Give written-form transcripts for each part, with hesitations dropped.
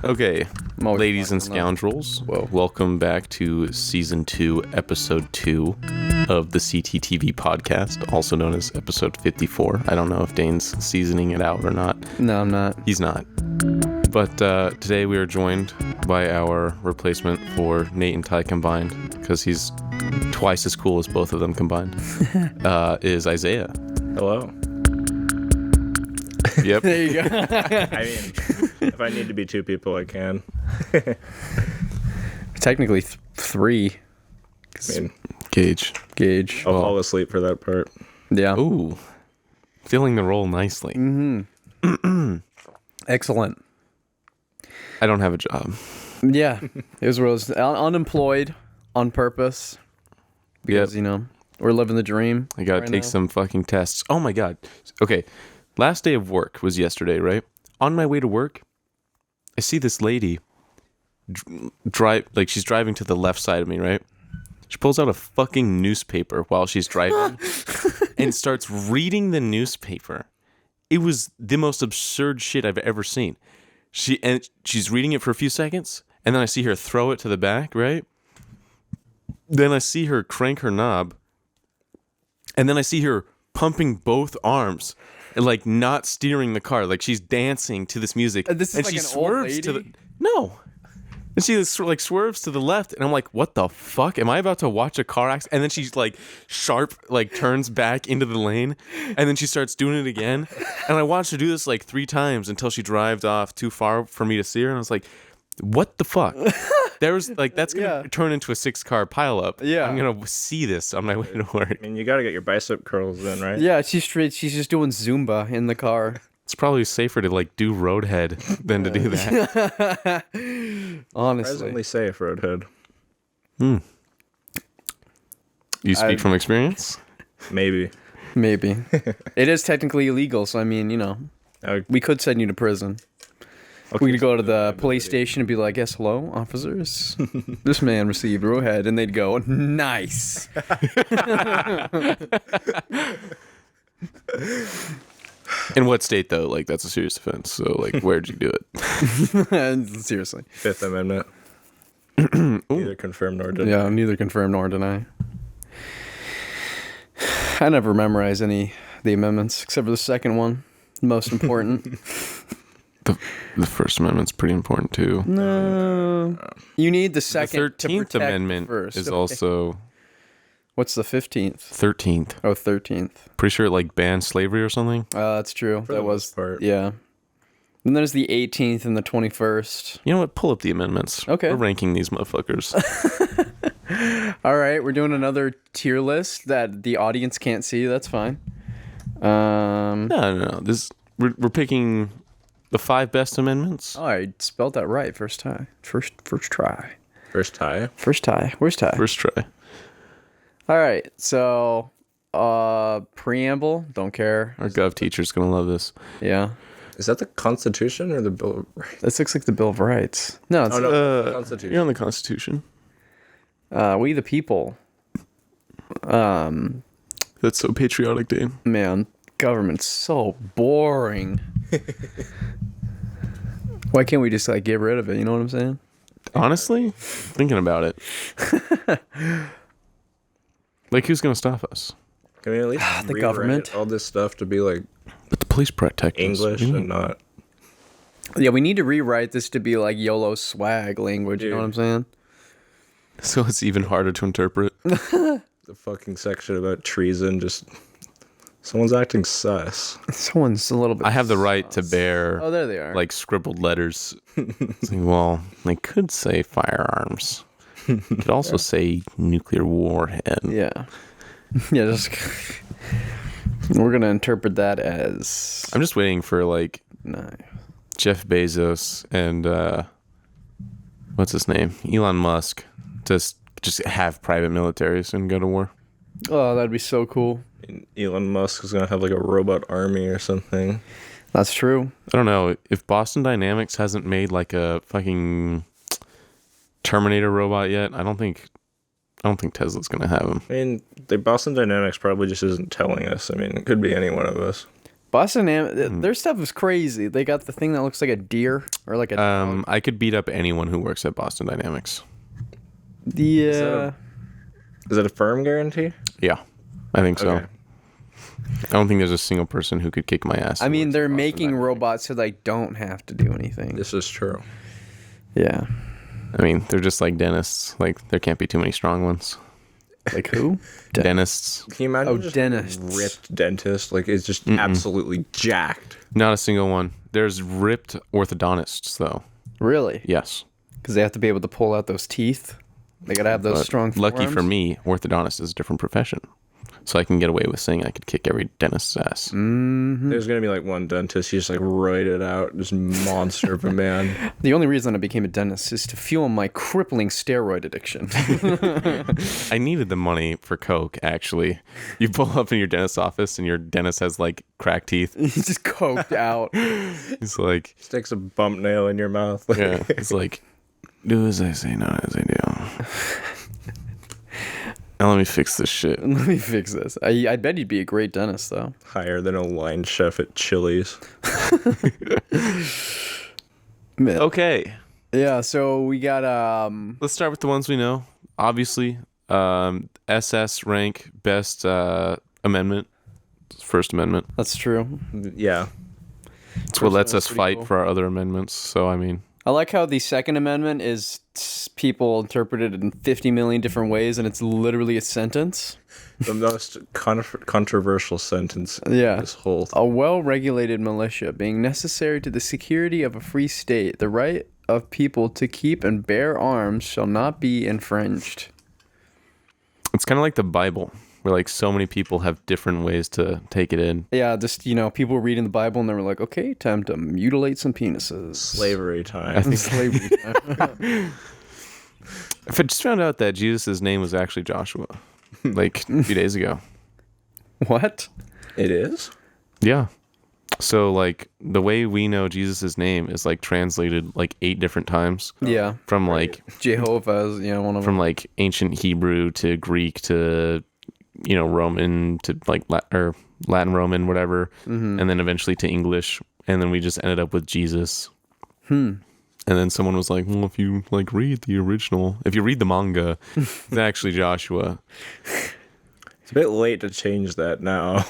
Okay, always ladies and talking about- scoundrels, Whoa. welcome back to Season 2, Episode 2 of the CTTV podcast, also known as Episode 54. I don't know if Dane's seasoning it out or not. No, I'm not. He's not. But today we are joined by our replacement for Nate and Ty combined, because he's twice as cool as both of them combined, is Isaiah. Hello. Yep. There you go. I mean, if I need to be two people, I can. Technically three. I mean, Gage. Gage. I'll fall asleep for that part. Yeah. Ooh. Filling the role nicely. Excellent. I don't have a job. Yeah. It was unemployed on purpose. Because, Yep. you know, we're living the dream. I gotta right take now. some fucking tests. Oh my god. Okay. Last day of work was yesterday, right? On my way to work, I see this lady drive, like she's driving to the left side of me, right? She pulls out a fucking newspaper while she's driving and starts reading the newspaper. It was the most absurd shit I've ever seen. She's reading it for a few seconds, and then I see her throw it to the back, right? Then I see her crank her knob, and then I see her pumping both arms and like not steering the car, like she's dancing to this music. This is and like she an old swerves to the lady? no. And she like swerves to the left, and I'm like, "What the fuck? Am I about to watch a car accident?" And then she's like, sharp, like turns back into the lane, and then she starts doing it again. And I watched her do this like 3 times until she drove off too far for me to see her. And I was like, "What the fuck?" There's like that's gonna Yeah. turn into a 6-car pileup. Yeah. I'm gonna see this on my way to work. I mean, you gotta get your bicep curls in, right? Yeah, she's just doing Zumba in the car. It's probably safer to like do roadhead than to do that. Honestly. Presently safe, Roadhead. You speak from experience? Maybe. Maybe. It is technically illegal, so I mean, you know, we could send you to prison. We could go to the police station and be like, "Yes, hello, officers. This man received roadhead," and they'd go, "Nice." In what state though? Like that's a serious offense. So like, where'd you do it? Seriously. Fifth Amendment. Neither confirmed nor denied. Yeah, neither confirm nor deny. I never memorize any of the amendments except for the second one, the most important. The First Amendment's pretty important too. No, you need the The second. 13th Amendment first. is also What's the 15th? 13th. Oh, 13th. Pretty sure it like banned slavery or something. That's true. For that the was most part. yeah. And there's the 18th and the 21st. You know what? Pull up the amendments. Okay. We're ranking these motherfuckers. All right, we're doing another tier list that the audience can't see. That's fine. No. We're picking the 5 best amendments. Oh, I spelled that right first time. First try. First tie. First tie. Where's tie? First try. All right. So, preamble. Don't care. Our gov teacher's gonna love this. Yeah. Is that the Constitution or the Bill of Rights? This looks like the Bill of Rights. No, it's Oh, no. the Constitution. You're on the Constitution. we the people. That's so patriotic, Dane. Man, government's so boring. Why can't we just like get rid of it? You know what I'm saying? Honestly, thinking about it, like who's gonna stop us? Can we at least The rewrite government. all this stuff to be like But the police protect us. English We and need- not? Yeah, we need to rewrite this to be like YOLO swag language. You know what I'm saying? So it's even harder to interpret. The fucking section about treason, just someone's acting sus. Someone's a little bit. I have the right to bear Oh, there they are. like scribbled letters. It's like, well, they could say firearms. Could also say nuclear warhead. yeah, yeah. Just we're gonna interpret that as I'm just waiting for like no. Jeff Bezos and what's his name, Elon Musk, to just have private militaries and go to war. Oh, that'd be so cool. And Elon Musk is gonna have like a robot army or something. That's true. I don't know if Boston Dynamics hasn't made like a fucking Terminator robot yet. I don't think Tesla's gonna have him. I mean, the Boston Dynamics probably just isn't telling us. I mean, it could be any one of us. Boston their stuff is crazy. They got the thing that looks like a deer or like a dog. I could beat up anyone who works at Boston Dynamics. Yeah. Is it a firm guarantee? Yeah, I think so. Okay. I don't think there's a single person who could kick my ass. I who mean, works they're at Boston making Dynamics. robots so they don't have to do anything. This is true. Yeah. I mean, they're just like dentists. Like, there can't be too many strong ones. Like who? Dentists. Can you imagine just dentists. ripped dentist? Like, it's just absolutely jacked. Not a single one. There's ripped orthodontists, though. Really? Yes. Because they have to be able to pull out those teeth. They gotta have those But strong lucky for forearms. me, orthodontist is a different profession. So I can get away with saying I could kick every dentist's ass. There's gonna be like one dentist. He's like roided out, just monster of a man. The only reason I became a dentist is to fuel my crippling steroid addiction. I needed the money for coke, actually. You pull up in your dentist's office and your dentist has like cracked teeth. He's just coked out. He's like, Sticks a bump nail in your mouth. yeah, it's like, do as I say, not as I do. Now let me fix this shit. Let me fix this. I bet he'd be a great dentist, though. Higher than a line chef at Chili's. Man. Okay, Yeah, so we got let's start with the ones we know. Obviously, SS rank best amendment, First Amendment. that's true. Yeah. It's what lets Amendment's us pretty fight cool. for our other amendments. So I mean, I like how the Second Amendment is people interpreted in 50 million different ways, and it's literally a sentence. The most controversial sentence in Yeah. this whole A well-regulated militia being necessary to the security of a free state, the right of people to keep and bear arms shall not be infringed. it's kind of like the Bible, where like so many people have different ways to take it in. Yeah, just, people reading the Bible and they were like, okay, time to mutilate some penises. slavery time. I think Slavery. if I just found out that Jesus' name was actually Joshua, like a few days ago. What? It is? Yeah. So like the way we know Jesus' name is like translated like 8 different times Yeah. from like Jehovah's, one of from them. like ancient Hebrew to Greek to Roman to like Latin Roman, whatever, and then eventually to English, and then we just ended up with Jesus. And then someone was like, well, if you like read the original, if you read the manga, it's actually Joshua. It's a bit late to change that now.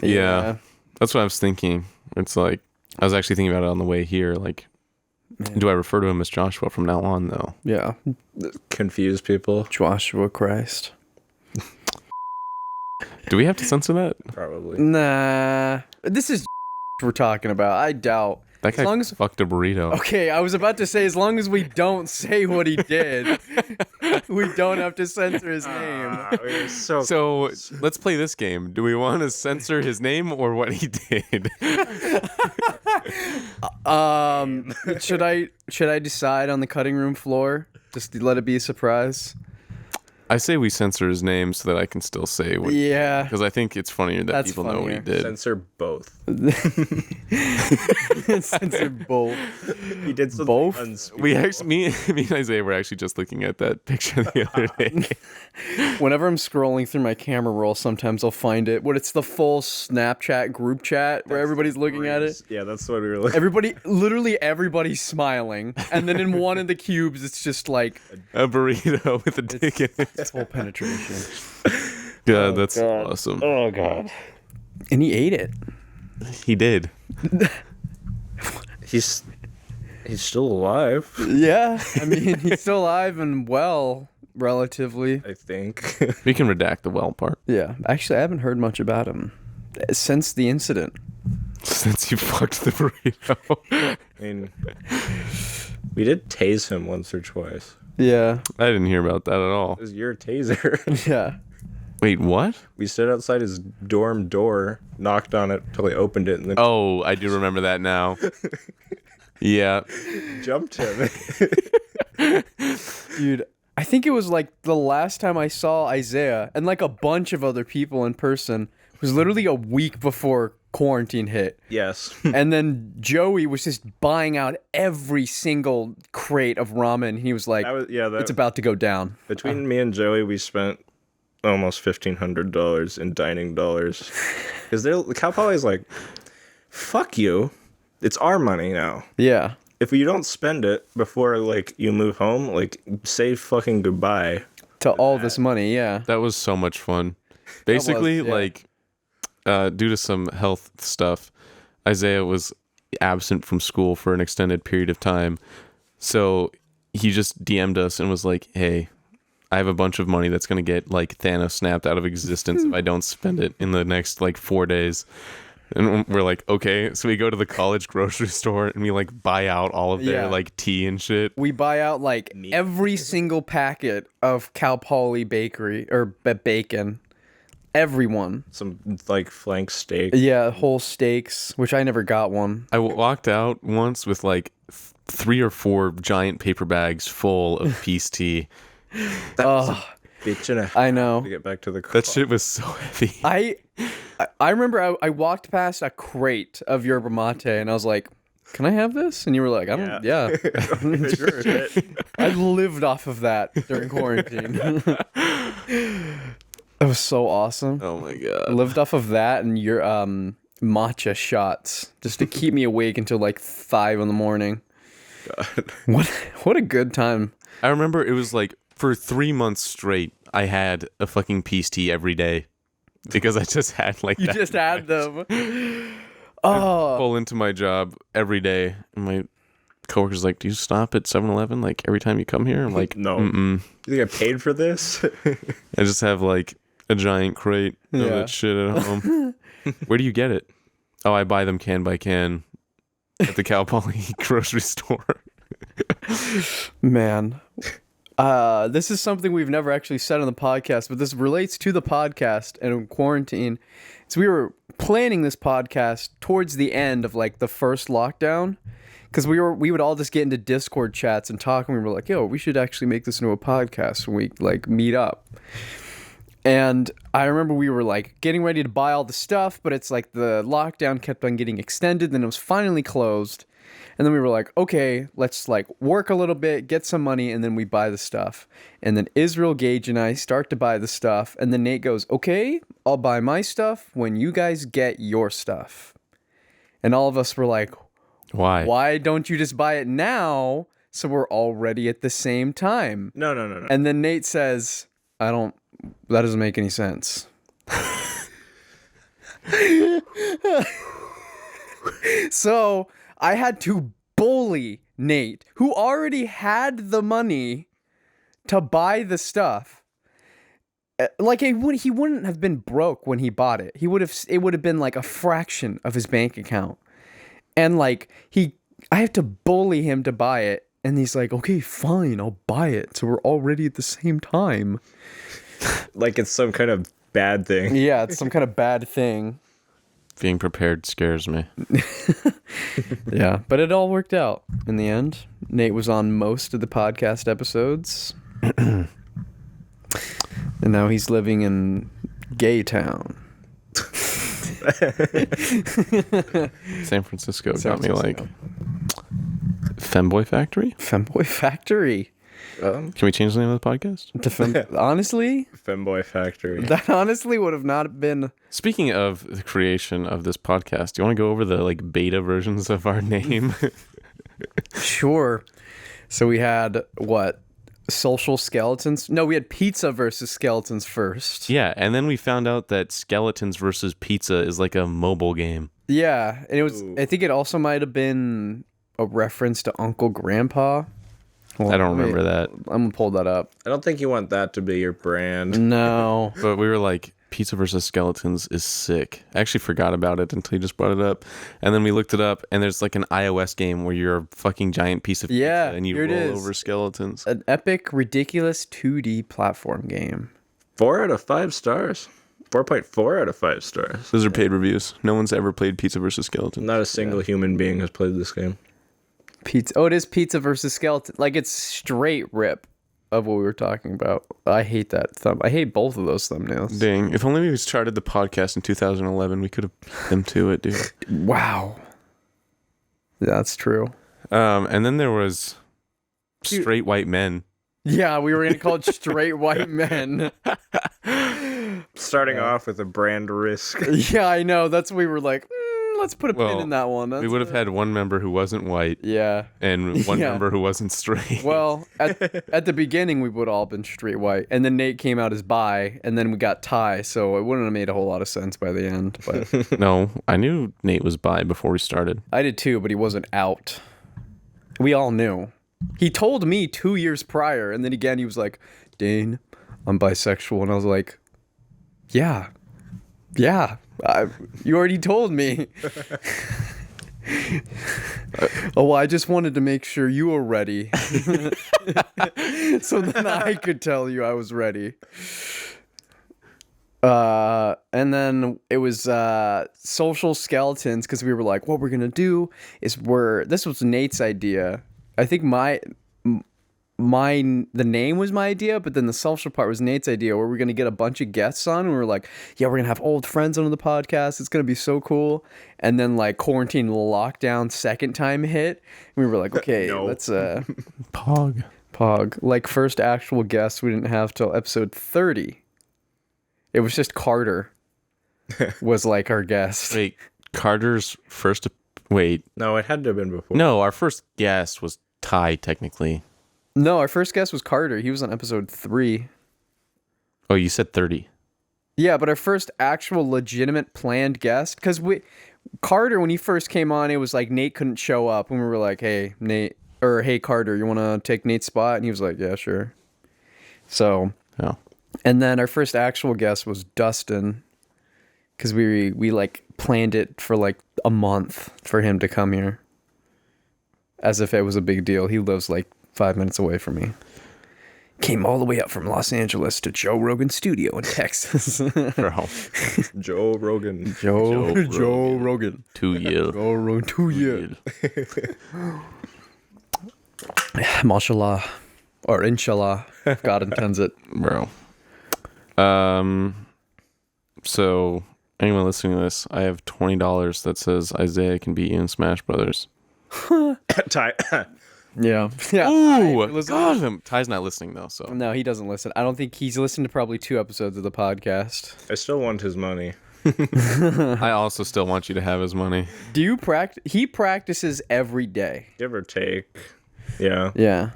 Yeah. That's what I was thinking. It's like, I was actually thinking about it on the way here. Like, do I refer to him as Joshua from now on, though? Yeah. Confuse people. Joshua Christ. Do we have to censor that? Probably. Nah. This is we're talking about. I doubt. That guy As long as- fucked a burrito. Okay, I was about to say, as long as we don't say what he did, we don't have to censor his name. So let's play this game. Do we want to censor his name or what he did? Should I decide on the cutting room floor? Just to let it be a surprise. I say we censor his name so that I can still say what. Yeah. Because I think it's funnier that That's people know what he funnier. did. Censor both. Censor both. He did something Both? unspeakable. We actually, me and Isaiah were actually just looking at that picture the other day. Whenever I'm scrolling through my camera roll, sometimes I'll find it. But it's the full Snapchat group chat where everybody's looking at it. Yeah, that's what we were looking Literally everybody's smiling. And then in one of the cubes, it's just like A burrito with a dick in it. full penetration. Yeah, that's awesome. Oh, God. And he ate it. He did. He's still alive, Yeah. I mean, he's still alive and well, relatively. I think. We can redact the well part. Yeah. Actually, I haven't heard much about him since the incident. Since you fucked the burrito. I mean, we did tase him once or twice. Yeah. I didn't hear about that at all. It was your taser. Yeah. Wait, what? We stood outside his dorm door, knocked on it till he opened it, and then Oh, I do remember that now. Yeah. jumped him. Dude, I think it was like the last time I saw Isaiah and like a bunch of other people in person was literally a week before quarantine hit. Yes. And then Joey was just buying out every single crate of ramen. He was like, it's about to go down. Between me and Joey, we spent almost $1,500 in dining dollars. Because the Cal Poly is like fuck you. It's our money now. Yeah. If you don't spend it before, like, you move home, like, say fucking goodbye. To all this money, yeah. That was so much fun. Basically, yeah. like, due to some health stuff, Isaiah was absent from school for an extended period of time. So he just DM'd us and was like, hey, I have a bunch of money that's going to get, like, Thanos snapped out of existence if I don't spend it in the next, like, 4 days. And we're like, okay. So we go to the college grocery store and we, like, buy out all of their, like, tea and shit. We buy out, like, every single packet of Cal Poly bakery, or bacon. Everyone. Some, like, flank steak. Yeah, whole steaks, which I never got one. I walked out once with, like, 3 or 4 giant paper bags full of peace tea. Bitch and a I know. to get back to the car. That shit was so heavy. I remember I walked past a crate of yerba mate and I was like, can I have this? And you were like, I don't, yeah. Sure. I lived off of that during quarantine. It was so awesome. Oh my I god. lived off of that and your matcha shots just to keep me awake until like 5 in the morning. God. What a good time. I remember it was like for 3 months straight, I had a fucking peace tea every day because I just had like You that. just had them. Pull into my job every day, and my coworker's like, "Do you stop at 7-Eleven like every time you come here?" I'm like, No. Mm-mm. You think I paid for this? I just have like a giant crate of Yeah. that shit at home. Where do you get it? Oh, I buy them can by can at the Cal Poly grocery store. Man. This is something we've never actually said on the podcast, but this relates to the podcast and in quarantine. So we were planning this podcast towards the end of like the first lockdown, because we would all just get into Discord chats and talk, and we were like, yo, we should actually make this into a podcast when we like meet up. And I remember we were like getting ready to buy all the stuff, but it's like the lockdown kept on getting extended, then it was finally closed. And then we were like, okay, let's like work a little bit, get some money, and then we buy the stuff. And then Israel, Gage, and I start to buy the stuff. And then Nate goes, okay, I'll buy my stuff when you guys get your stuff. And all of us were like, Why? why don't you just buy it now so we're all ready at the same time? No. And then Nate says, that doesn't make any sense. So I had to bully Nate, who already had the money to buy the stuff. Like he wouldn't have been broke when he bought it. It would have been like a fraction of his bank account. And like I have to bully him to buy it, and he's like, "Okay, fine, I'll buy it." So we're all ready at the same time. Like it's some kind of bad thing. Yeah, it's some kind of bad thing. Being prepared scares me. Yeah, but it all worked out in the end. Nate was on most of the podcast episodes. And now he's living in Gay Town. San Francisco San got me Francisco. like Fanboy Factory. Fanboy Factory. Can we change the name of the podcast? Honestly, Fanboy Factory. that honestly would have not been... Speaking of the creation of this podcast, do you want to go over the like beta versions of our name? Sure. So we had, what? Social skeletons? No, we had pizza versus skeletons first. Yeah, and then we found out that Skeletons versus Pizza is like a mobile game. Yeah, and it was... Ooh. I think it also might have been a reference to Uncle Grandpa. Hold I on, don't wait. remember that. I'm gonna pull that up. I don't think you want that to be your brand. No. But we were like, Pizza versus Skeletons is sick. I actually forgot about it until you just brought it up. And then we looked it up, and there's like an iOS game where you're a fucking giant piece of Yeah, pizza and you here it roll is. over skeletons. An epic, ridiculous 2D platform game. 4 out of 5 stars. 4.4 out of 5 stars. Those are paid reviews. No one's ever played Pizza versus Skeletons. Not a single human being has played this game. Pizza. Oh, it is pizza versus skeleton. Like, it's straight rip of what we were talking about. I hate that thumb. I hate both of those thumbnails. Dang, if only we started the podcast in 2011, we could have put them to it, dude. Wow. That's true. And then there was Straight White Men. Yeah, we were gonna call it straight white men. Starting off with a brand risk. Yeah, I know. That's what we were like. let's put a pin in that one. We would have had one member who wasn't white. Yeah. And one member who wasn't straight. Well, at the beginning, we would all been straight white. And then Nate came out as bi. And then we got Ty. So it wouldn't have made a whole lot of sense by the end. But No, I knew Nate was bi before we started. I did too, but he wasn't out. We all knew. He told me 2 years prior. And then again, he was like, Dane, I'm bisexual. And I was like, yeah. You already told me. Oh, well, I just wanted to make sure you were ready. So then I could tell you I was ready. And then it was social skeletons, because we were like, what we're going to do is this was Nate's idea. I think the name was my idea, but then the social part was Nate's idea, where we're going to get a bunch of guests on, and we were like, yeah, we're going to have old friends on the podcast. It's going to be so cool. And then like quarantine lockdown second time hit. And we were like, okay, let's Pog. Like first actual guest we didn't have till episode 30. It was just Carter was like our guest. Wait, Carter's first... Wait. No, it had to have been before. No, our first guest was Ty, technically. No, our first guest was Carter. He was on episode 3. Oh, you said 30. Yeah, but our first actual legitimate planned guest, because Carter, when he first came on, it was like Nate couldn't show up, and we were like, hey, Nate, or hey, Carter, you want to take Nate's spot? And he was like, yeah, sure. So, and then our first actual guest was Dustin, because we like planned it for like a month for him to come here, as if it was a big deal. He lives like 5 minutes away from me. Came all the way up from Los Angeles to Joe Rogan's studio in Texas. Bro. Joe Rogan. Joe Rogan. 2 years. Joe Rogan. 2 years. Mashallah. Or inshallah, if God intends it. Bro. So, anyone listening to this, I have $20 that says Isaiah can beat you in Smash Brothers. Ty. Yeah. Ooh, God, Ty's not listening though, so. No, he doesn't listen. I don't think he's listened to probably 2 episodes of the podcast. I still want his money. I also still want you to have his money. Do you practice? He practices every day. Give or take. Yeah. Yeah.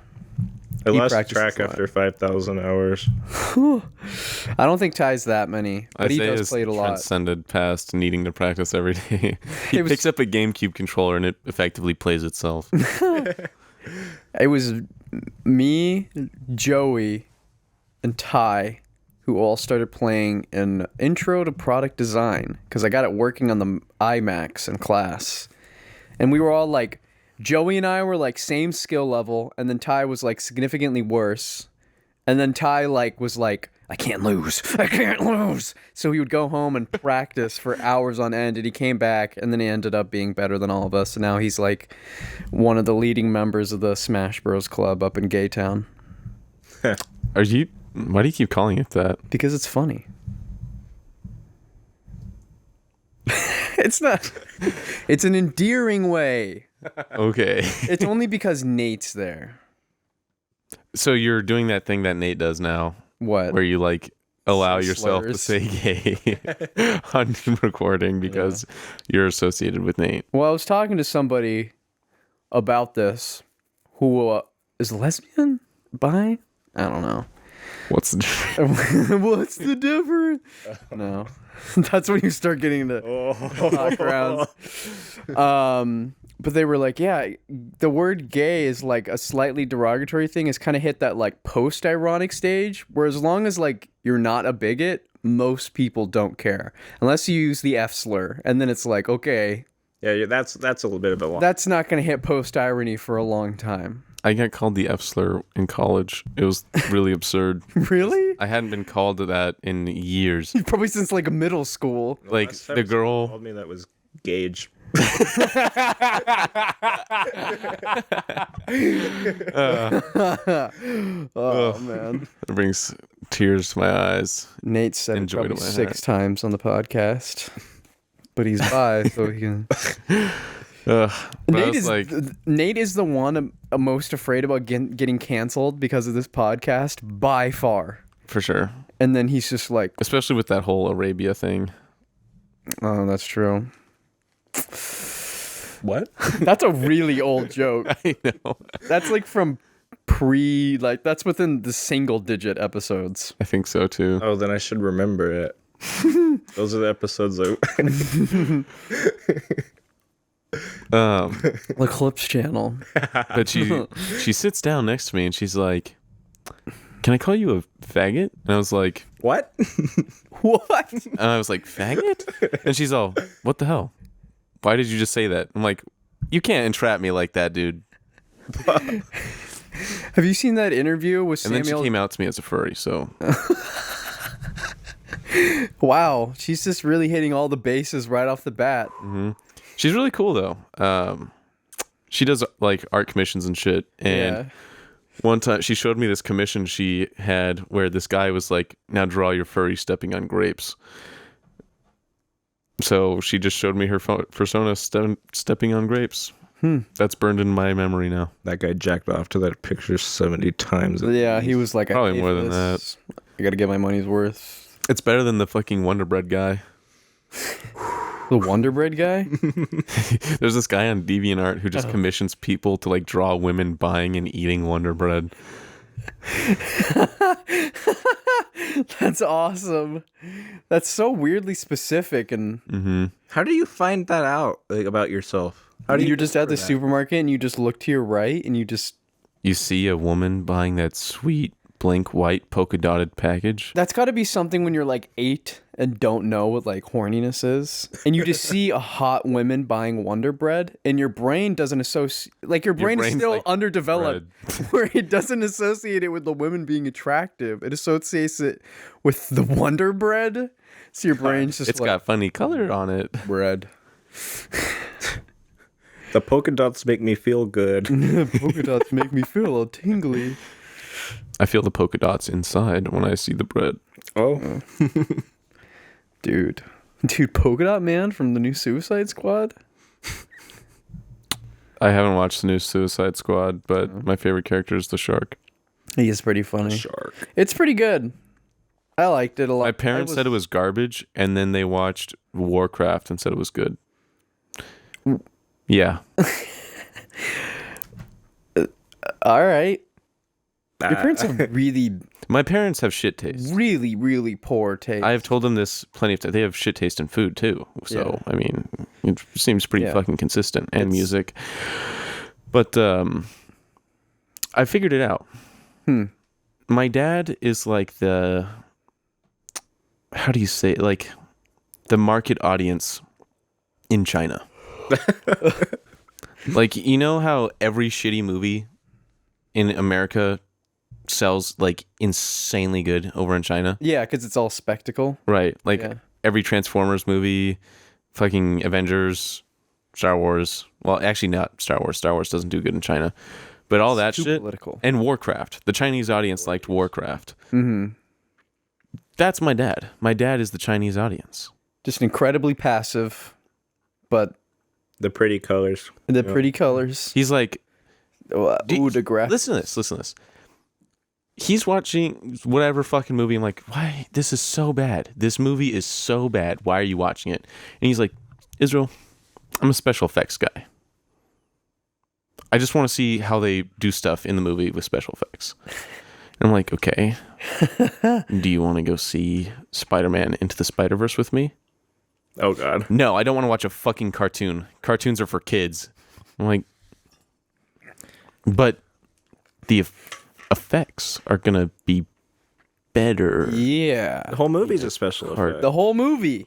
I lost track after 5,000 hours. I don't think Ty's that many, but he does play it a lot. Transcended past needing to practice every day. He picks up a GameCube controller and it effectively plays itself. It was me, Joey, and Ty who all started playing an intro to product design, because I got it working on the iMacs in class. And we were all like, Joey and I were like same skill level, and then Ty was like significantly worse. And then Ty like was like, I can't lose. So he would go home and practice for hours on end, and he came back, and then he ended up being better than all of us. And now he's like one of the leading members of the Smash Bros Club up in Gaytown. Why do you keep calling it that? Because it's funny. It's not. It's an endearing way. Okay. It's only because Nate's there. So you're doing that thing that Nate does now. What? Where you like allow Say yourself to slurs. say gay on recording because you're associated with Nate. Well, I was talking to somebody about this who is lesbian? Bi? I don't know. What's the difference? What's the difference? No. That's when you start getting into backgrounds. But they were like, yeah, the word gay is like a slightly derogatory thing. It's kind of hit that like post-ironic stage, where as long as like you're not a bigot, most people don't care. Unless you use the F slur. And then it's like, okay. Yeah, that's a little bit of a lot. That's not going to hit post-irony for a long time. I got called the F slur in college. It was really absurd. Really? I hadn't been called that in years. Probably since like middle school. Like the girl told me that was Gage. Oh man, it brings tears to my eyes. Nate said it Enjoyed probably my 6 times on the podcast, but he's bi, so he can. Nate is the one I'm most afraid about getting canceled because of this podcast by far. For sure. And then he's just like, especially with that whole Arabia thing. Oh, that's true. What? That's a really old joke. I know. That's like from that's within the single digit episodes. I think so too. Oh, then I should remember it. Those are the episodes I... The Clips channel. But she sits down next to me and she's like, "Can I call you a faggot?" And I was like, What? What? and I was like, "Faggot?" And she's all, "What the hell? Why did you just say that?" I'm like, "You can't entrap me like that, dude." Have you seen that interview with And Samuel? then she came out to me as a furry, so Wow, she's just really hitting all the bases right off the bat. she's really cool though. She does like art commissions and shit. And Yeah. one time she showed me this commission she had where this guy was like, "Now draw your furry stepping on grapes." So she just showed me her persona stepping on grapes. That's burned in my memory now. That guy jacked off to that picture 70 times. Yeah, he was like, Probably I paid more for than this. I gotta get my money's worth. It's better than the fucking Wonder Bread guy. The Wonder Bread guy? There's this guy on DeviantArt who just commissions people to like draw women buying and eating Wonder Bread. That's awesome. That's so weirdly specific, and How do you find that out, like, about yourself? How do you're just at the discover that? supermarket and you just look to your right and you just... You see a woman buying that sweet blank white polka dotted package. That's got to be something when you're like 8 and don't know what like horniness is, and you just see a hot woman buying Wonder Bread, and your brain doesn't associate, like your brain is brain's still like, underdeveloped, where it doesn't associate it with the women being attractive. It associates it with the Wonder Bread. So your brain's just It's like, got funny color on it. bread. The polka dots make me feel good. Polka dots make me feel all tingly. I feel the polka dots inside when I see the bread. Oh. Dude, Polka Dot Man from the new Suicide Squad. I haven't watched the new Suicide Squad, but my favorite character is the shark. He is pretty funny. Shark. It's pretty good. I liked it a lot. My parents said it was garbage, and then they watched Warcraft and said it was good. Yeah. All right. Your parents have really, My parents have shit taste. really, really poor taste. I have told them this plenty of times. They have shit taste in food, too. So, I mean, it seems pretty fucking consistent. And music. But I figured it out. My dad is like the... How do you say it? Like, the market audience in China. Like, you know how every shitty movie in America sells like insanely good over in China? Yeah, because it's all spectacle. Right. Like every Transformers movie, fucking Avengers, Star Wars. Well, actually not Star Wars. Star Wars doesn't do good in China. But all that Too shit. political. And Warcraft. The Chinese audience liked Warcraft. That's my dad. My dad is the Chinese audience. Just incredibly passive, but The pretty colors. the pretty colors. He's like, Ooh, the graph. listen to this. Listen to this. He's watching whatever fucking movie. I'm like, why? This is so bad. This movie is so bad. Why are you watching it? And he's like, Israel, I'm a special effects guy. I just want to see how they do stuff in the movie with special effects. And I'm like, okay. Do you want to go see Spider-Man Into the SpiderVerse with me? Oh, God. No, I don't want to watch a fucking cartoon. Cartoons are for kids. I'm like, but the effects are going to be better. Yeah. The whole movie's a special effect. The whole movie.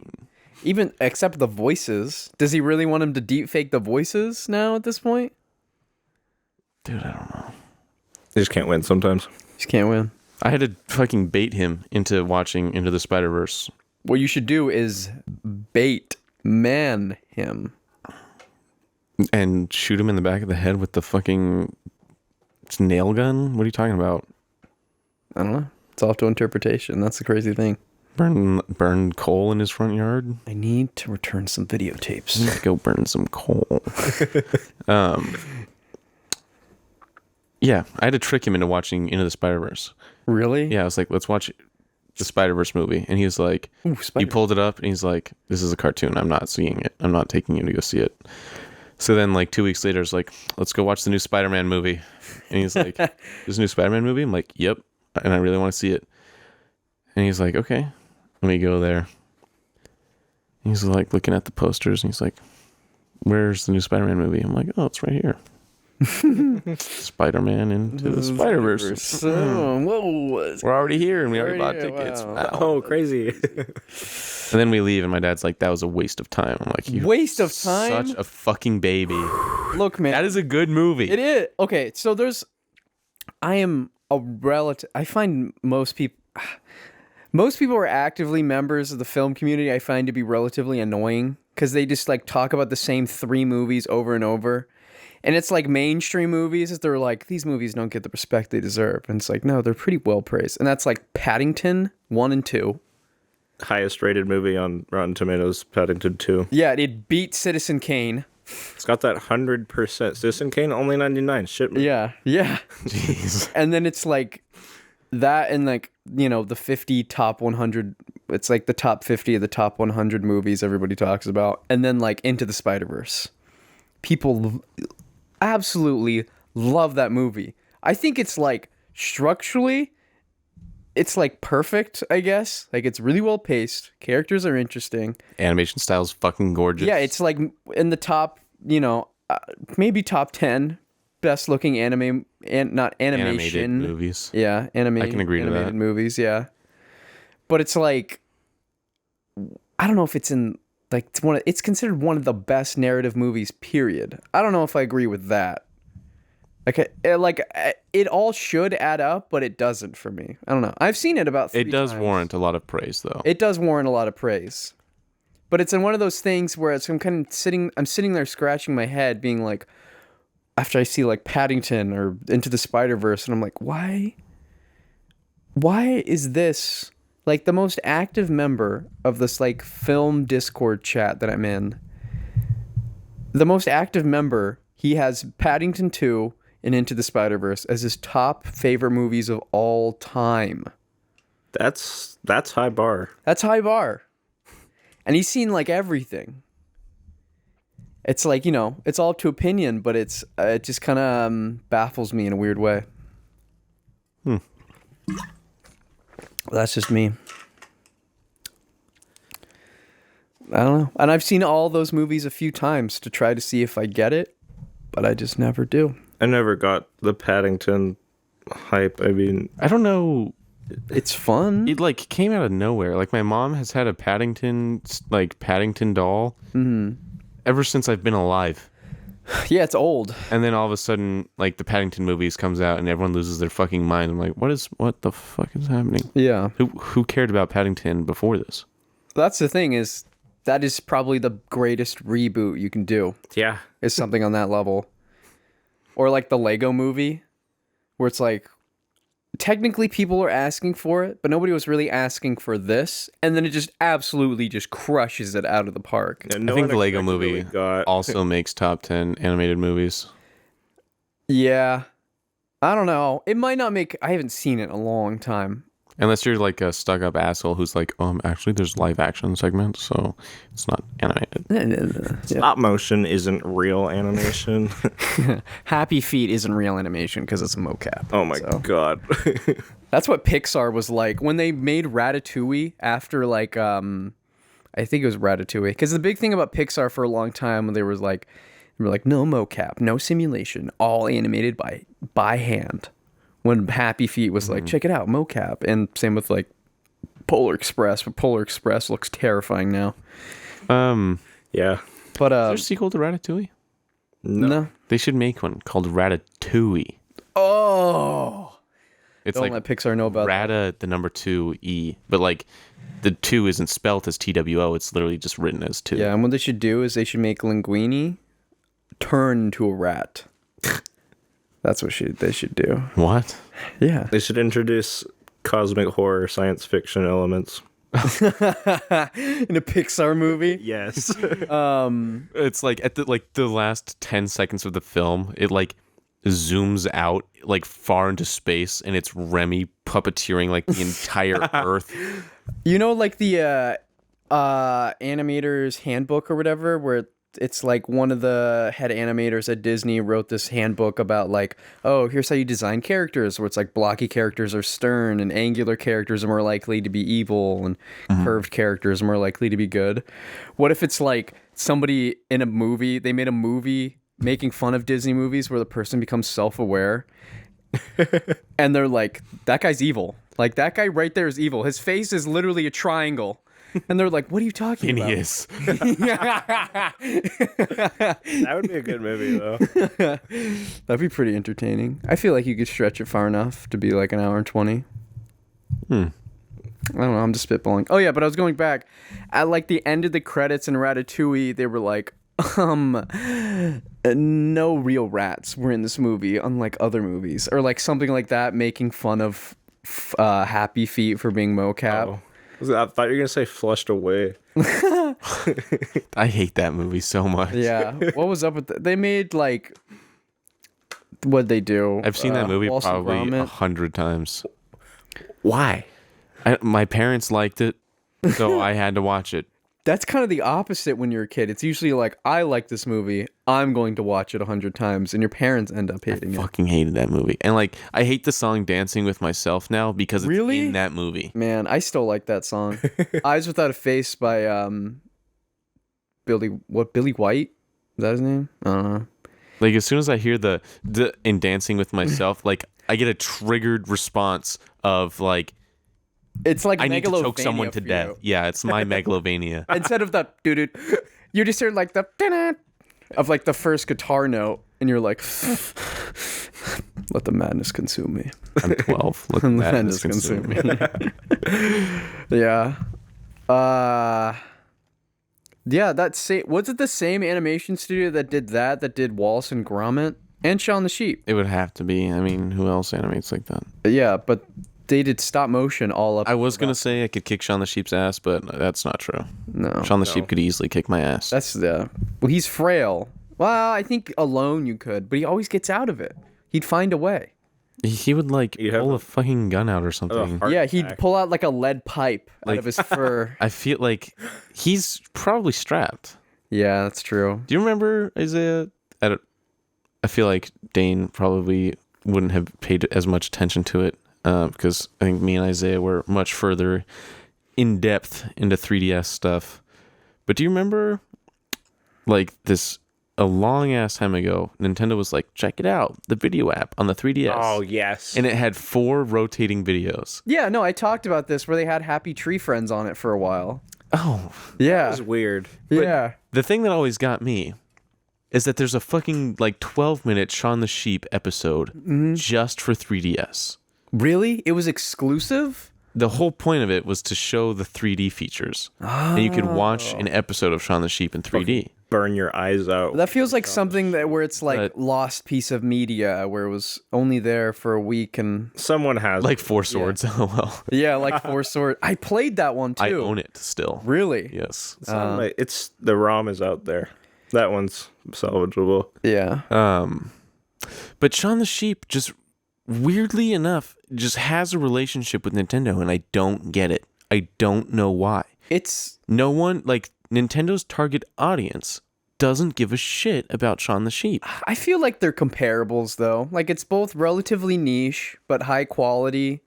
Even except the voices. Does he really want him to deep fake the voices now at this point? Dude, I don't know. You just can't win sometimes. Just can't win. I had to fucking bait him into watching Into the Spider-Verse. What you should do is bait man him. And shoot him in the back of the head with the fucking nail gun? What are you talking about? I don't know. It's off to interpretation. That's the crazy thing. Burn coal in his front yard? I need to return some videotapes. Let's go burn some coal. Yeah, I had to trick him into watching Into the Spider-Verse. Really? Yeah, I was like, let's watch the SpiderVerse movie, and he was like, Ooh, he pulled it up, and he's like, this is a cartoon. I'm not seeing it. I'm not taking you to go see it. So then, like 2 weeks later, it's like, let's go watch the new Spider-Man movie. And he's like, there's a new Spider-Man movie? I'm like, yep. And I really want to see it. And he's like, okay, let me go there. And he's like looking at the posters, and he's like, where's the new Spider-Man movie? I'm like, oh, it's right here. Spider-Man into the Spider-Verse. Whoa. We're already here, and we already bought tickets. Wow. Oh, crazy. And then we leave, and my dad's like, that was a waste of time. I'm like, you Waste of time? such a fucking baby. Look, man. That is a good movie. It is. Okay, so I am a relative. I find most people who are actively members of the film community, I find to be relatively annoying because they just like talk about the same 3 movies over and over. And it's like mainstream movies. They're like, these movies don't get the respect they deserve. And it's like, no, they're pretty well praised. And that's like Paddington 1 and 2. Highest rated movie on Rotten Tomatoes, Paddington 2. Yeah, it beat Citizen Kane. It's got that 100%. Citizen Kane, only 99. Shit, man. Yeah. Jeez. And then it's like that and like, you know, the 50 top 100. It's like the top 50 of the top 100 movies everybody talks about. And then like Into the Spider-Verse. People absolutely love that movie. I think it's like structurally, it's like perfect, I guess. Like it's really well paced. Characters are interesting. Animation style's fucking gorgeous. Yeah, it's like in the top, you know, maybe top 10 best looking animation. Animated movies. Yeah, I can agree to animated that. movies, yeah. But it's like, I don't know if it's in like it's considered one of the best narrative movies, period. I don't know if I agree with that. It all should add up, but it doesn't for me. I don't know. I've seen it about 3 It does times. warrant a lot of praise, though. It does warrant a lot of praise. But it's in one of those things where I'm sitting there scratching my head being like, after I see like Paddington or Into the Spider-Verse, and I'm like, why is this like the most active member of this like film Discord chat that I'm in? The most active member, he has Paddington 2 and Into the Spider-Verse as his top favorite movies of all time. That's high bar. That's high bar. And he's seen like everything. It's like, you know, it's all up to opinion, but it just kind of baffles me in a weird way. That's just me. I don't know. And I've seen all those movies a few times to try to see if I get it, but I just never do. I never got the Paddington hype. I mean, I don't know. It's fun. It like came out of nowhere. Like my mom has had a Paddington doll ever since I've been alive. Yeah, it's old. And then all of a sudden, like the Paddington movies comes out and everyone loses their fucking mind. I'm like, what the fuck is happening? Yeah. Who cared about Paddington before this? That's the thing is that is probably the greatest reboot you can do. yeah. Is something on that level. Or like the Lego movie where it's like technically people are asking for it, but nobody was really asking for this, and then it just absolutely just crushes it out of the park. Yeah, I no think the Lego unexpected movie got also makes top 10 animated movies. Yeah. I don't know. It might not make I haven't seen it in a long time. Unless you're like a stuck-up asshole who's like, actually there's live action segments, so it's not animated. Yeah. stop motion isn't real animation. Happy Feet isn't real animation because it's a mocap. Oh my god. That's what Pixar was like when they made Ratatouille after like I think it was Ratatouille, because the big thing about Pixar for a long time they were like no mocap, no simulation, all animated by hand. When Happy Feet was like, check it out, mocap. And same with like Polar Express, but Polar Express looks terrifying now. Yeah. But Is there a sequel to Ratatouille? no. They should make one called Ratatouille. Oh, It's don't like let Pixar know about that. Rata, the number 2 E, but like the 2 isn't spelt as TWO. It's literally just written as 2. Yeah, and what they should do is they should make Linguini turn into a rat. That's what they should do. What? Yeah. They should introduce cosmic horror science fiction elements. In a Pixar movie? Yes. It's like at the last 10 seconds of the film, it like zooms out like far into space, and it's Remy puppeteering like the entire Earth. You know, like the animator's handbook or whatever, where it's like one of the head animators at Disney wrote this handbook about like, oh, here's how you design characters, where it's like blocky characters are stern and angular characters are more likely to be evil and curved characters are more likely to be good. What if it's like somebody in a movie, they made a movie making fun of Disney movies where the person becomes self-aware and they're like, that guy's evil. Like, that guy right there is evil. His face is literally a triangle. And they're like, what are you talking about? Hideous. That would be a good movie, though. That'd be pretty entertaining. I feel like you could stretch it far enough to be like an hour and 20. I don't know. I'm just spitballing. Oh, yeah, but I was going back. At like the end of the credits in Ratatouille, they were like, no real rats were in this movie, unlike other movies. Or like something like that, making fun of Happy Feet for being mocap. Oh. I thought you were going to say Flushed Away. I hate that movie so much. Yeah. What was up with that? They made like... What'd they do? I've seen that movie Wallace and probably Gromit? 100 times. Why? My parents liked it, so I had to watch it. That's kind of the opposite when you're a kid. It's usually like, I like this movie, I'm going to watch it 100 times, and your parents end up hating it. Fucking hated that movie. And like, I hate the song Dancing with Myself now because it's Really? in that movie. Man, I still like that song. Eyes Without a Face by Billy White? Is that his name? I don't know. Like, as soon as I hear the in Dancing with Myself, like, I get a triggered response of like, It's like I need to choke megalovania someone to for death. you. Yeah, it's my megalovania. Instead of the doo-doo, you just hear like the da-da of like the first guitar note, and you're like, let the madness consume me. I'm 12. Let the madness consume me. Yeah. Yeah, was it the same animation studio that did Wallace and Gromit and Shawn the Sheep? It would have to be. I mean, who else animates like that? Yeah, but they did stop motion all up. I was going to say I could kick Shawn the Sheep's ass, but that's not true. No. Shawn the Sheep could easily kick my ass. Well, he's frail. Well, I think alone you could, but he always gets out of it. He'd find a way. He would like You'd have pull a- a fucking gun out or something. heart Yeah, he'd attack. pull out like a lead pipe out Like- of his fur. I feel like he's probably strapped. Yeah, that's true. Do you remember Isaiah? I feel like Dane probably wouldn't have paid as much attention to it because I think me and Isaiah were much further in depth into 3DS stuff. But do you remember, like a long ass time ago, Nintendo was like, check it out, the video app on the 3DS. Oh, yes. And it had 4 rotating videos. Yeah, no, I talked about this where they had Happy Tree Friends on it for a while. Oh, Yeah. That was weird. Yeah. the thing that always got me is that there's a fucking like 12-minute Shaun the Sheep episode just for 3DS. Really? It was exclusive? The whole point of it was to show the 3D features. And you could watch an episode of Shaun the Sheep in 3D. Burn your eyes out. That feels like something that where it's like But- lost piece of media where it was only there for a week and Someone has Like 4 Swords, lol. yeah, like Four Sword. I played that one too. I own it still. Really? Yes. It's the ROM is out there. That one's salvageable. Yeah. But Shaun the Sheep just weirdly enough just has a relationship with Nintendo, and I don't get it. I don't know why. It's No one, like Nintendo's target audience, doesn't give a shit about Shaun the Sheep. I feel like they're comparables though. Like it's both relatively niche but high quality,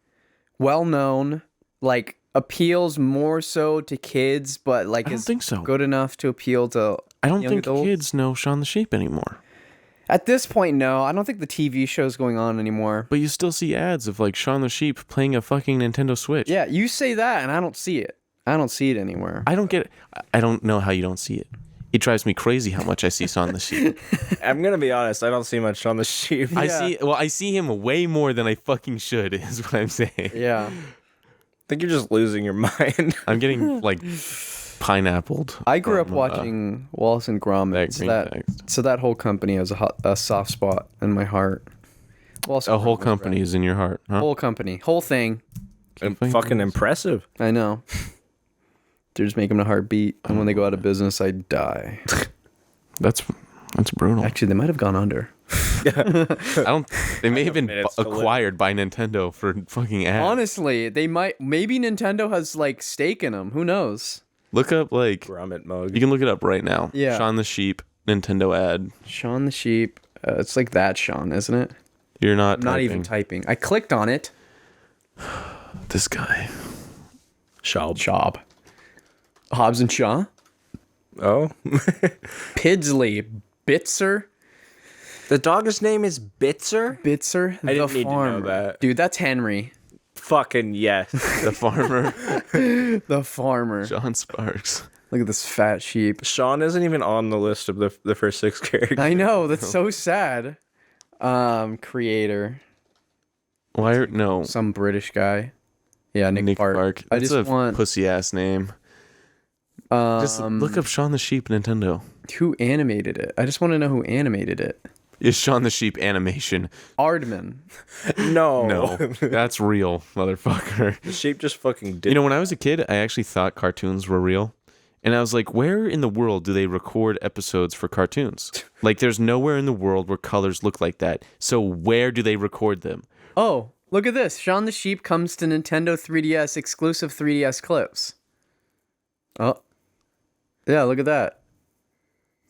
well known, like appeals more so to kids, but like I don't is think so. good enough to appeal to I don't young think adults. kids know Shaun the Sheep anymore. At this point, no. I don't think the TV show's going on anymore. But you still see ads of like Shaun the Sheep playing a fucking Nintendo Switch. Yeah, you say that and I don't see it. I don't see it anywhere. I don't get it. I don't know how you don't see it. It drives me crazy how much I see Shaun the Sheep. I'm gonna be honest. I don't see much on the sheep. I see him way more than I fucking should, is what I'm saying. Yeah. I think you're just losing your mind. I'm getting like pineappled. I grew up from, watching Wallace and Gromit, so green that, text. so that whole company has a soft spot in my heart. Wallace A and whole Gromit was company rad. is in your heart, huh? Whole company. Whole thing. Fucking impressive. I know. They're just making a heartbeat, and when they go out of business, I die. That's brutal. Actually, they might have gone under. I don't. They may have been minutes to live. acquired by Nintendo for fucking ads. Honestly, they might. Maybe Nintendo has like stake in them. Who knows? Look up like Grommet mug. you can look it up right now. Yeah. Shawn the Sheep Nintendo ad. Shawn the Sheep. It's like that Shawn, isn't it? You're not. I'm not even typing. I clicked on it. This guy. Job. Hobbs and Shaw. Oh, Pidsley. Bitzer. the dog's name is Bitzer. Bitzer. I didn't the need to know farmer. that. Dude, that's Henry. Fucking yes. The farmer. The farmer. John Sparks. Look at this fat sheep. Shawn isn't even on the list of the first 6 characters. I know. That's so sad. Creator. Why are no Some British guy. Yeah, Nick, Nick Park. Park? I That's just a want. pussy ass name. Just look up Shawn the Sheep Nintendo. Who animated it? I just want to know who animated it. Is Shawn the Sheep animation? Aardman. No. No, that's real, motherfucker. The sheep just fucking did. You know, when I was a kid, I actually thought cartoons were real. And I was like, where in the world do they record episodes for cartoons? Like, there's nowhere in the world where colors look like that. So where do they record them? Oh, look at this. Shaun the Sheep comes to Nintendo 3DS exclusive 3DS clips. Oh. Yeah, look at that.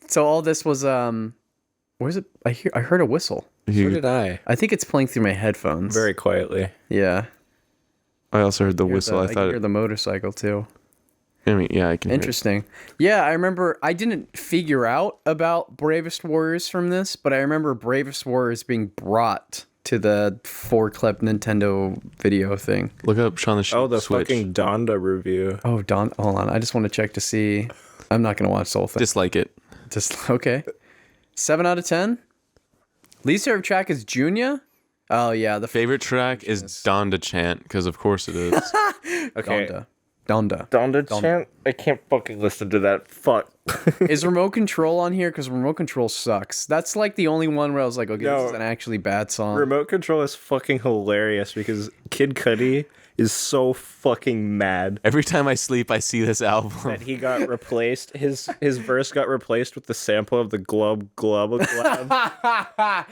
So all this was where's it? I heard a whistle. So did I. I think it's playing through my headphones. Very quietly. Yeah. I also heard the whistle. I I can thought hear the motorcycle too. I mean, yeah, I can hear it. Interesting. Yeah, I remember I didn't figure out about Bravest Warriors from this, but I remember Bravest Warriors being brought to the 4-clip Nintendo video thing. Look up Shaun the Sheep. Oh, the Switch. fucking Donda review. Oh, hold on. I just want to check to see. I'm not going to watch the whole thing. Dislike it. Just okay. 7 out of 10. Least favorite track is Junya. Oh yeah, the Favorite track is Donda Chant, because of course it is. Okay. Donda. Donda chant? I can't fucking listen to that. Fuck. Is remote control on here? Because remote control sucks. That's like the only one where I was like, okay, this No. is an actually bad song. Remote control is fucking hilarious because Kid Cudi is so fucking mad Every time I sleep, I see this album. that he got replaced. His verse got replaced with the sample of the glub glub glab.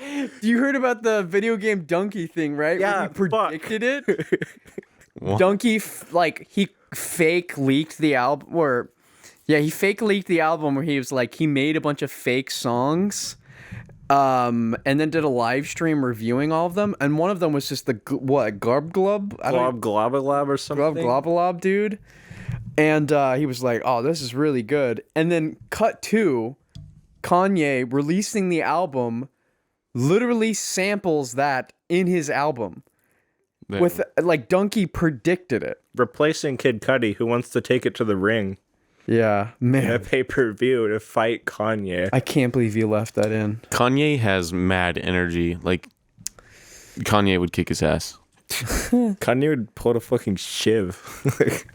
You heard about the video game Donkey thing, right? Yeah, Where he fuck. predicted it. What? Donkey, he fake leaked the album, or yeah, he fake leaked the album where he was like, he made a bunch of fake songs, and then did a live stream reviewing all of them, and one of them was just the glub glub, Glob globalab or something. globalob dude, and he was like, oh, this is really good, and then cut to Kanye releasing the album, literally samples that in his album. Yeah. With like Donkey predicted it. Replacing Kid Cudi, who wants to take it to the ring Yeah, in a man. pay-per-view to fight Kanye. I can't believe you left that in. Kanye has mad energy. Like, Kanye would kick his ass. Kanye would pull a fucking shiv. Like,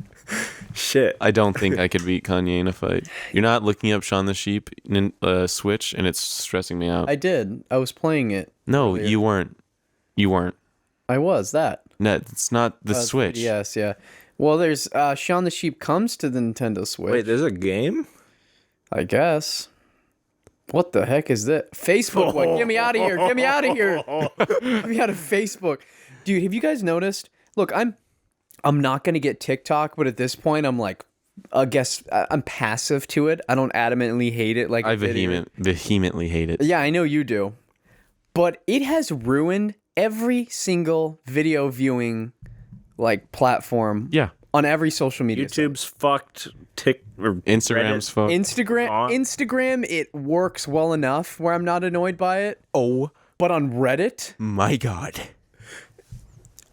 shit. I don't think I could beat Kanye in a fight. You're not looking up Shaun the Sheep Switch, and it's stressing me out. I did. I was playing it. No, earlier. you weren't. You weren't. I was that. No, it's not the Switch. Yes, yeah. Well, there's Shaun the Sheep comes to the Nintendo Switch. Wait, there's a game? I guess. What the heck is that? Facebook. What? Get me out of here. Get me out of here. Get me out of Facebook. Dude, have you guys noticed? Look, I'm not going to get TikTok, but at this point I'm like, I guess I'm passive to it. I don't adamantly hate it like I a video. vehemently hate it. Yeah, I know you do. But it has ruined every single video viewing like platform Yeah. on every social media site. YouTube's fucked. Instagram's fucked. Instagram, it works well enough where I'm not annoyed by it. Oh But on Reddit, my God.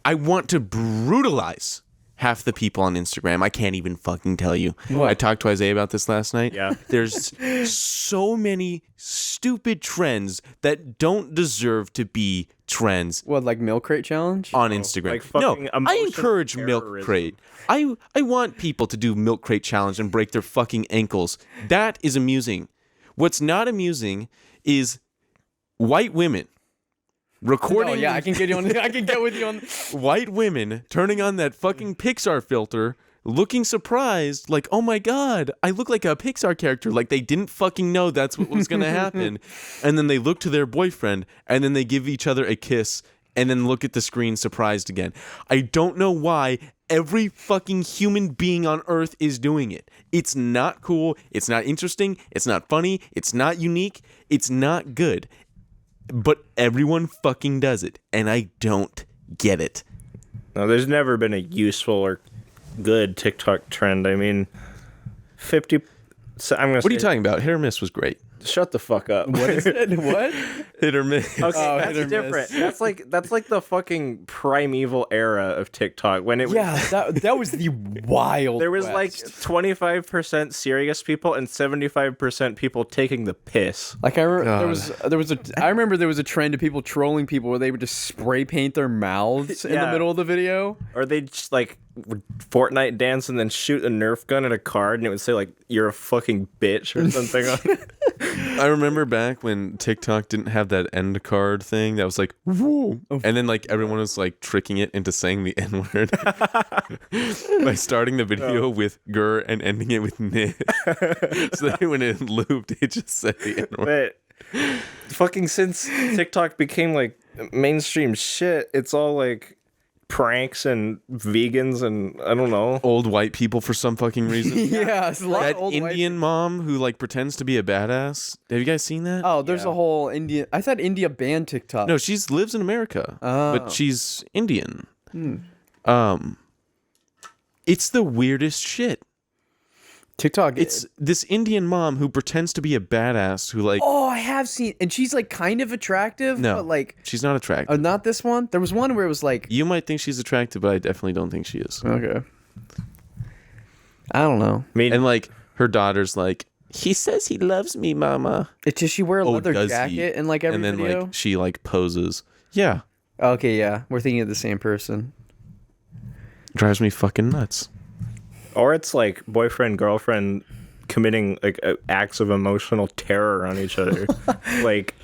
I want to brutalize half the people on Instagram. I can't even fucking tell you. What? I talked to Isaiah about this last night. Yeah. There's so many stupid trends that don't deserve to be trends what, like Milk Crate Challenge? on Instagram. like No, fucking I emotional encourage Milk terrorism. Crate. I want people to do Milk Crate Challenge and break their fucking ankles. That is amusing. What's not amusing is white women recording. Oh yeah, I can get you on. I can get with you on. White women turning on that fucking Pixar filter looking surprised, like, oh my God, I look like a Pixar character. Like they didn't fucking know that's what was going to happen. And then they look to their boyfriend and then they give each other a kiss and then look at the screen surprised again. I don't know why every fucking human being on earth is doing it. It's not cool. It's not interesting. It's not funny. It's not unique. It's not good. But everyone fucking does it. And I don't get it. No, there's never been a useful or good TikTok trend. I mean, 50. So I'm gonna. What are you talking about? Hit or miss was great. Shut the fuck up. What is it? What? Hit or miss. Okay, hit or that's different. miss. That's like the fucking primeval era of TikTok when it was. Yeah, that was the wild. There was West. like 25% serious people and 75% people taking the piss. Like I remember there was a trend of people trolling people where they would just spray paint their mouths in the Yeah. middle of the video. Or they just like would Fortnite dance and then shoot a Nerf gun at a card and it would say like you're a fucking bitch or something on it. I remember back when TikTok didn't have that end card thing that was like, whoa. And then like everyone was like tricking it into saying the N word by starting the video with "gur" and ending it with "nit." So that when it looped, it just said the N word. But fucking since TikTok became like mainstream shit, it's all like pranks and vegans and I don't know. Old white people for some fucking reason. Yeah, it's a lot That of old white Indian mom who like pretends to be a badass. Have you guys seen that? Oh, there's a whole India. I thought India banned TikTok. No, she lives in America, Oh. but she's Indian. It's the weirdest shit. TikTok. It's this Indian mom who pretends to be a badass who like. Oh, I have seen, and she's like kind of attractive. No, but like she's not attractive. not this one. There was one where it was like, You might think she's attractive, but I definitely don't think she is. okay, I don't know. I mean, And like her daughter's like, he says he loves me, mama. It's just she wear a leather does jacket he? in like every And then video. like she like poses. Yeah, Okay, yeah, we're thinking of the same person. drives me fucking nuts. or it's like boyfriend, girlfriend committing like acts of emotional terror on each other. Like,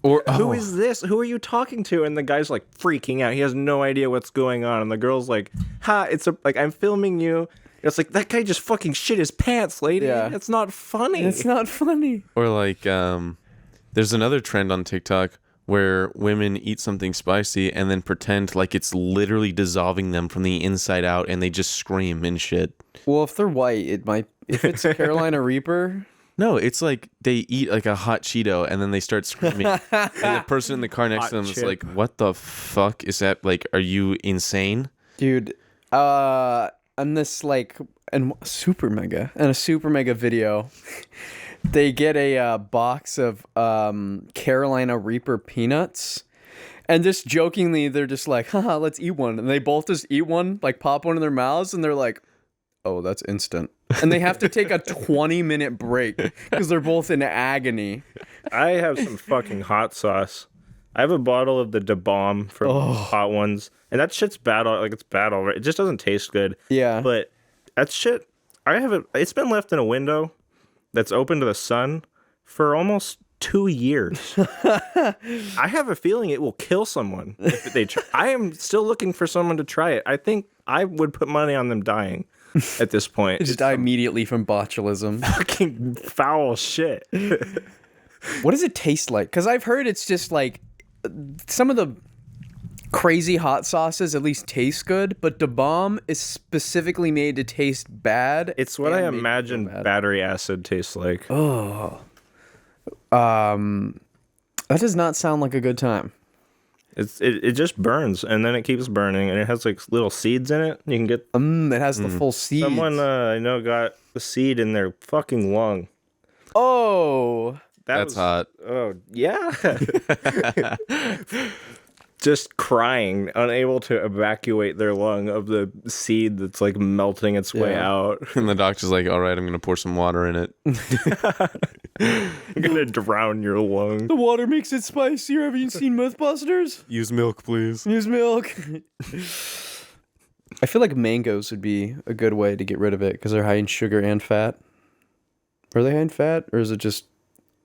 Or who is this? Who are you talking to? And the guy's like freaking out. He has no idea what's going on. And the girl's like, ha, like, I'm filming you. It's like, that guy just fucking shit his pants, lady. Yeah. It's not funny. It's not funny. Or like, there's another trend on TikTok where women eat something spicy and then pretend like it's literally dissolving them from the inside out, and they just scream and shit. Well, if they're white, it might. If it's Carolina Reaper. No, it's like they eat like a hot Cheeto and then they start screaming. And the person in the car next to them is chip. like, what the fuck is that? Like, are you insane? Dude, on this like and a super mega video, they get a box of Carolina Reaper peanuts, and just jokingly they're just like, haha, let's eat one, and they both just eat one, like pop one in their mouths, and they're like, oh, that's instant, and they have to take a 20-minute break because they're both in agony. I have some fucking hot sauce. I have a bottle of the Da Bomb from Hot Ones, and that shit's bad. Like, it's bad already. It just doesn't taste good. Yeah. But that shit, it's been left in a window that's open to the sun for almost 2 years. I have a feeling it will kill someone if they try. I am still looking for someone to try it. I think I would put money on them dying at this point. Just die immediately from botulism. Fucking foul shit. What does it taste like? Because I've heard it's just like some of the crazy hot sauces at least taste good, but Da Bomb is specifically made to taste bad. It's what I and make you imagine feel bad. battery acid tastes like. That does not sound like a good time. It just burns, and then it keeps burning, and it has like little seeds in it. You can get It has the full seeds. someone I know got the seed in their fucking lung. Oh, That's hot. Oh yeah. Just crying, unable to evacuate their lung of the seed that's like melting its way Yeah. out. And the doctor's like, all right, I'm going to pour some water in it. You're gonna drown your lung. the water makes it spicier. Have you seen Mythbusters? Use milk, please. Use milk. I feel like mangoes would be a good way to get rid of it because they're high in sugar and fat. Are they high in fat, or is it just?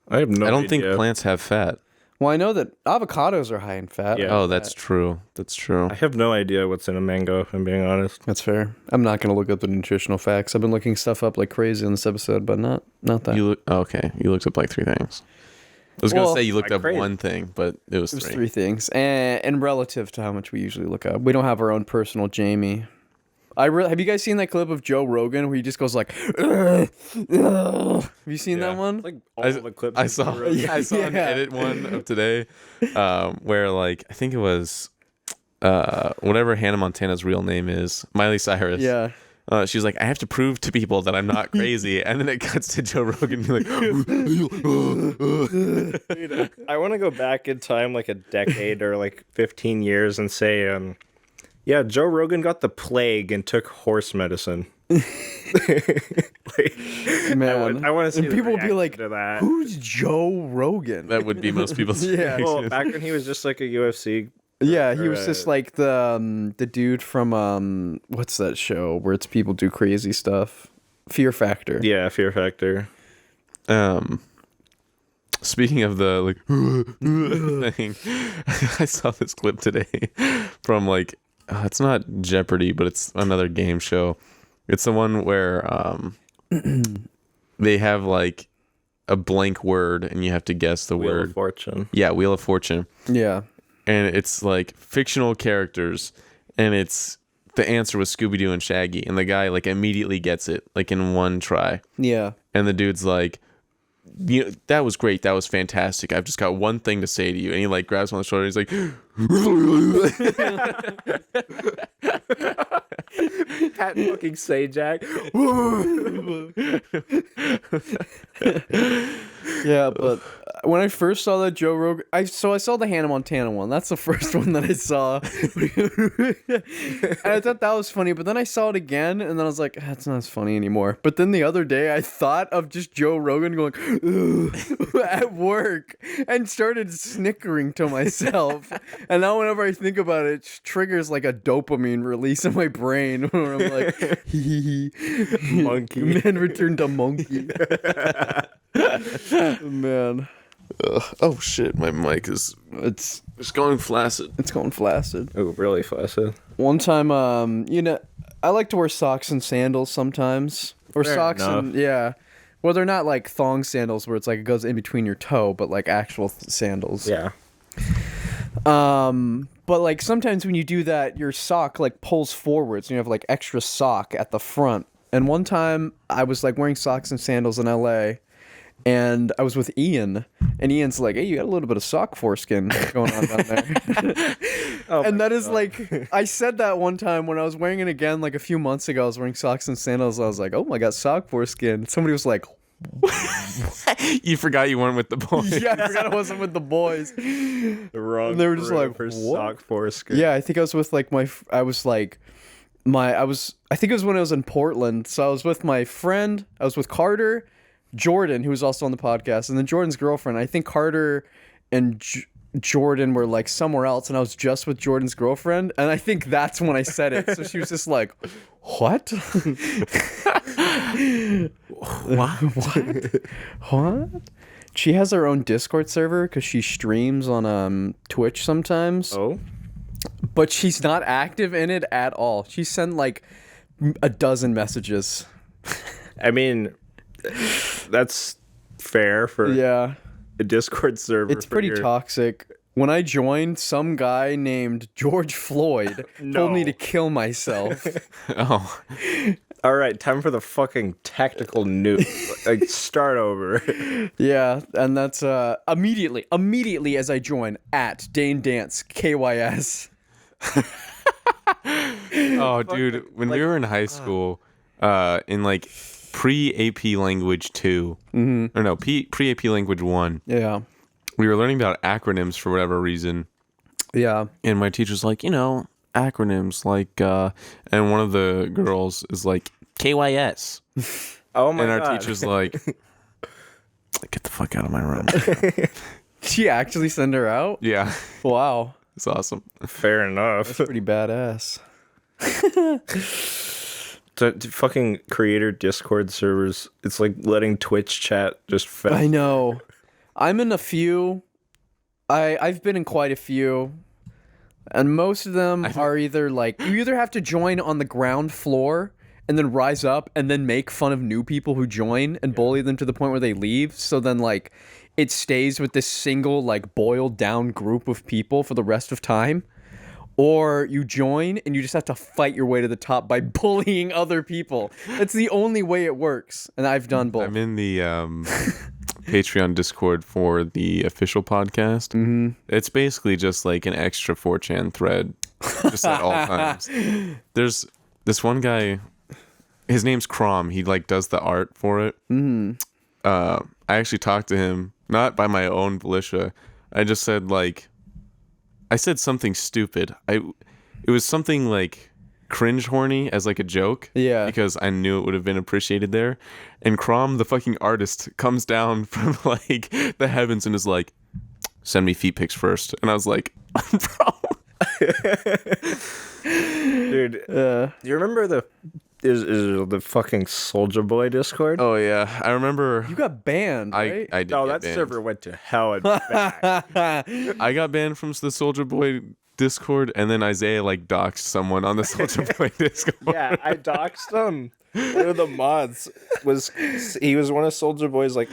I have no I don't idea. think plants have fat. Well, I know that avocados are high in fat. Yeah. Oh, that's true. That's true. I have no idea what's in a mango, if I'm being honest. That's fair. I'm not going to look up the nutritional facts. I've been looking stuff up like crazy in this episode, but not that. You okay? You looked up like 3 things. I was gonna say you looked like up crazy. 1 thing, but it was There's 3. 3 things, and relative to how much we usually look up, we don't have our own personal Jamie. Have you guys seen that clip of Joe Rogan where he just goes like, "Ugh, ugh." Have you seen that one? Like all the clips. I saw an edit one of today, where like I think it was whatever Hannah Montana's real name is, Miley Cyrus. Yeah. She's like, I have to prove to people that I'm not crazy, and then it cuts to Joe Rogan being like, I want to go back in time like a decade or like 15 years and say, yeah, Joe Rogan got the plague and took horse medicine. Man, I want to see and people would be like, to that. "Who's Joe Rogan?" that would be most people's Yeah. reaction. Well, back when he was just like a UFC. Yeah, he was just like the dude from what's that show where it's people do crazy stuff? Fear Factor. Yeah, Fear Factor. Speaking of the like thing, I saw this clip today from like it's not Jeopardy, but it's another game show. It's the one where they have like a blank word and you have to guess the Wheel word. of Fortune. Yeah, Wheel of Fortune. Yeah. And it's like fictional characters, and it's the answer was Scooby-Doo and Shaggy, and the guy like immediately gets it like in one try. Yeah. And the dude's like, you know, that was great, that was fantastic, I've just got one thing to say to you. And he like grabs him on the shoulder and he's like Pat fucking Sajak. Yeah, but when I first saw that Joe Rogan, I saw the Hannah Montana one. That's the first one that I saw. And I thought that was funny, but then I saw it again, and then I was like, that's not as funny anymore. But then the other day, I thought of just Joe Rogan going at work and started snickering to myself. And now whenever I think about it, it triggers like a dopamine release in my brain where I'm like, hee hee, Monkey. Man returned to monkey. Man, oh shit, my mic is it's going flaccid. going flaccid. Oh, really flaccid. One time, I like to wear socks and sandals sometimes, or Fair socks enough. and yeah. Well, they're not like thong sandals where it's like it goes in between your toe, but like actual sandals. Yeah. But like sometimes when you do that, your sock like pulls forwards and you have like extra sock at the front. And one time I was like wearing socks and sandals in LA, and I was with Ian, and Ian's like, "Hey, you got a little bit of sock foreskin going on down there." And that is like, I said that one time when I was wearing it again, like a few months ago. I was wearing socks and sandals. I was like, "Oh my god, sock foreskin!" Somebody was like, You forgot you weren't with the boys. "Yeah, I forgot I wasn't with the boys." The wrong. And they were just like, for "What?" sock foreskin. Yeah, I think I was with like I think it was when I was in Portland. So I was with my friend, I was with Carter, Jordan, who was also on the podcast, and then Jordan's girlfriend. I think Carter and Jordan were like somewhere else, and I was just with Jordan's girlfriend, and I think that's when I said it. So she was just like, "What? What? She has her own Discord server because she streams on Twitch sometimes. Oh. But she's not active in it at all. She sent like a dozen messages. I mean, that's fair for Yeah. a Discord server. It's pretty toxic. When I joined, some guy named George Floyd told me No. to kill myself. Oh, All right, time for the fucking tactical nuke. Like, start over. Yeah, and that's immediately as I join at Dane Dance KYS. oh, dude, when we were in high school, in like pre-AP language 2, or no, pre-AP language 1, Yeah. we were learning about acronyms for whatever reason. Yeah. And my teacher's like, acronyms, like, and one of the girls is like, KYS. Oh my And our god. teacher's like, get the fuck out of my room. She actually sent her out? Yeah, Wow. it's awesome. Fair enough. Pretty badass. To fucking creator Discord servers, it's like letting Twitch chat just I know. I'm in a few. I've been in quite a few, and most of them are either like you either have to join on the ground floor and then rise up and then make fun of new people who join and bully them to the point where they leave. So then like it stays with this single like boiled down group of people for the rest of time. Or you join and you just have to fight your way to the top by bullying other people. That's the only way it works. And I've done both. I'm in the Patreon Discord for the official podcast. Mm-hmm. It's basically just like an extra 4chan thread, just at all times. There's this one guy, his name's Crom. He like does the art for it. Mm-hmm. I actually talked to him, not by my own volition. I just said like, I said something stupid. It was something like cringe horny as like a joke. Yeah. Because I knew it would have been appreciated there. And Crom, the fucking artist, comes down from like the heavens and is like, send me feet pics first. And I was like, bro. Dude, do you remember the fucking Soulja Boy Discord? Oh yeah, I remember. You got banned, right? I did. No, get that banned. server went to hell and back. I got banned from the Soulja Boy Discord, and then Isaiah like doxed someone on the Soulja Boy Discord. Yeah, I doxed him. One of the mods was one of Soulja Boy's like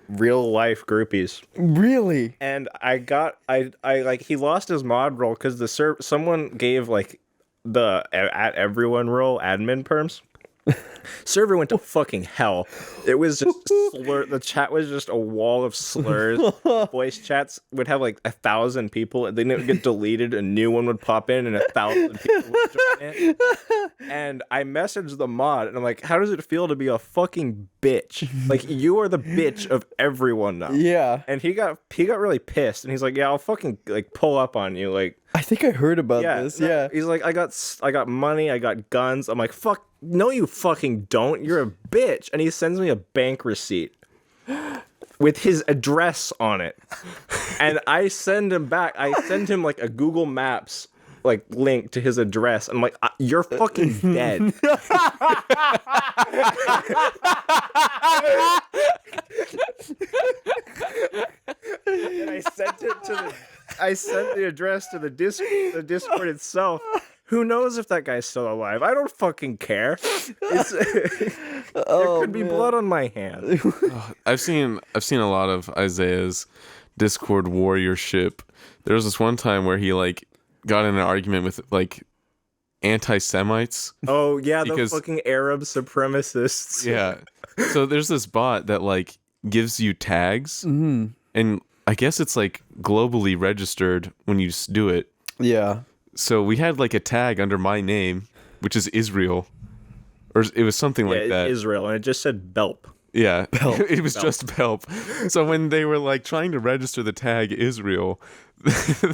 real life groupies. Really? And I like he lost his mod role because someone gave like the at everyone role admin perms. Server went to fucking hell. It was just the chat was just a wall of slurs. Voice chats would have like 1,000 people, and then it would get deleted. A new one would pop in, and 1,000 people would join it. And I messaged the mod, and I'm like, "How does it feel to be a fucking bitch? Like you are the bitch of everyone now." Yeah. And he got really pissed, and he's like, "Yeah, I'll fucking like pull up on you." Like, I think I heard about this. Yeah. He's like, I got money, I got guns. I'm like, fuck, no, you fucking don't. You're a bitch. And he sends me a bank receipt with his address on it. And I send him back. I send him like a Google Maps like link to his address. I'm like, you're fucking dead. And I sent the address to the Discord itself. Who knows if that guy's still alive? I don't fucking care. There could be blood on my hand. I've seen a lot of Isaiah's Discord warriorship. There was this one time where he like got in an argument with like anti-Semites. Oh yeah, the fucking Arab supremacists. Yeah. So there's this bot that like gives you tags, and I guess it's like globally registered when you do it. Yeah. So we had like a tag under my name, which is Israel, or it was something like that. Israel, and it just said Belp. Yeah, Belp. It was just Belp. So when they were like trying to register the tag Israel,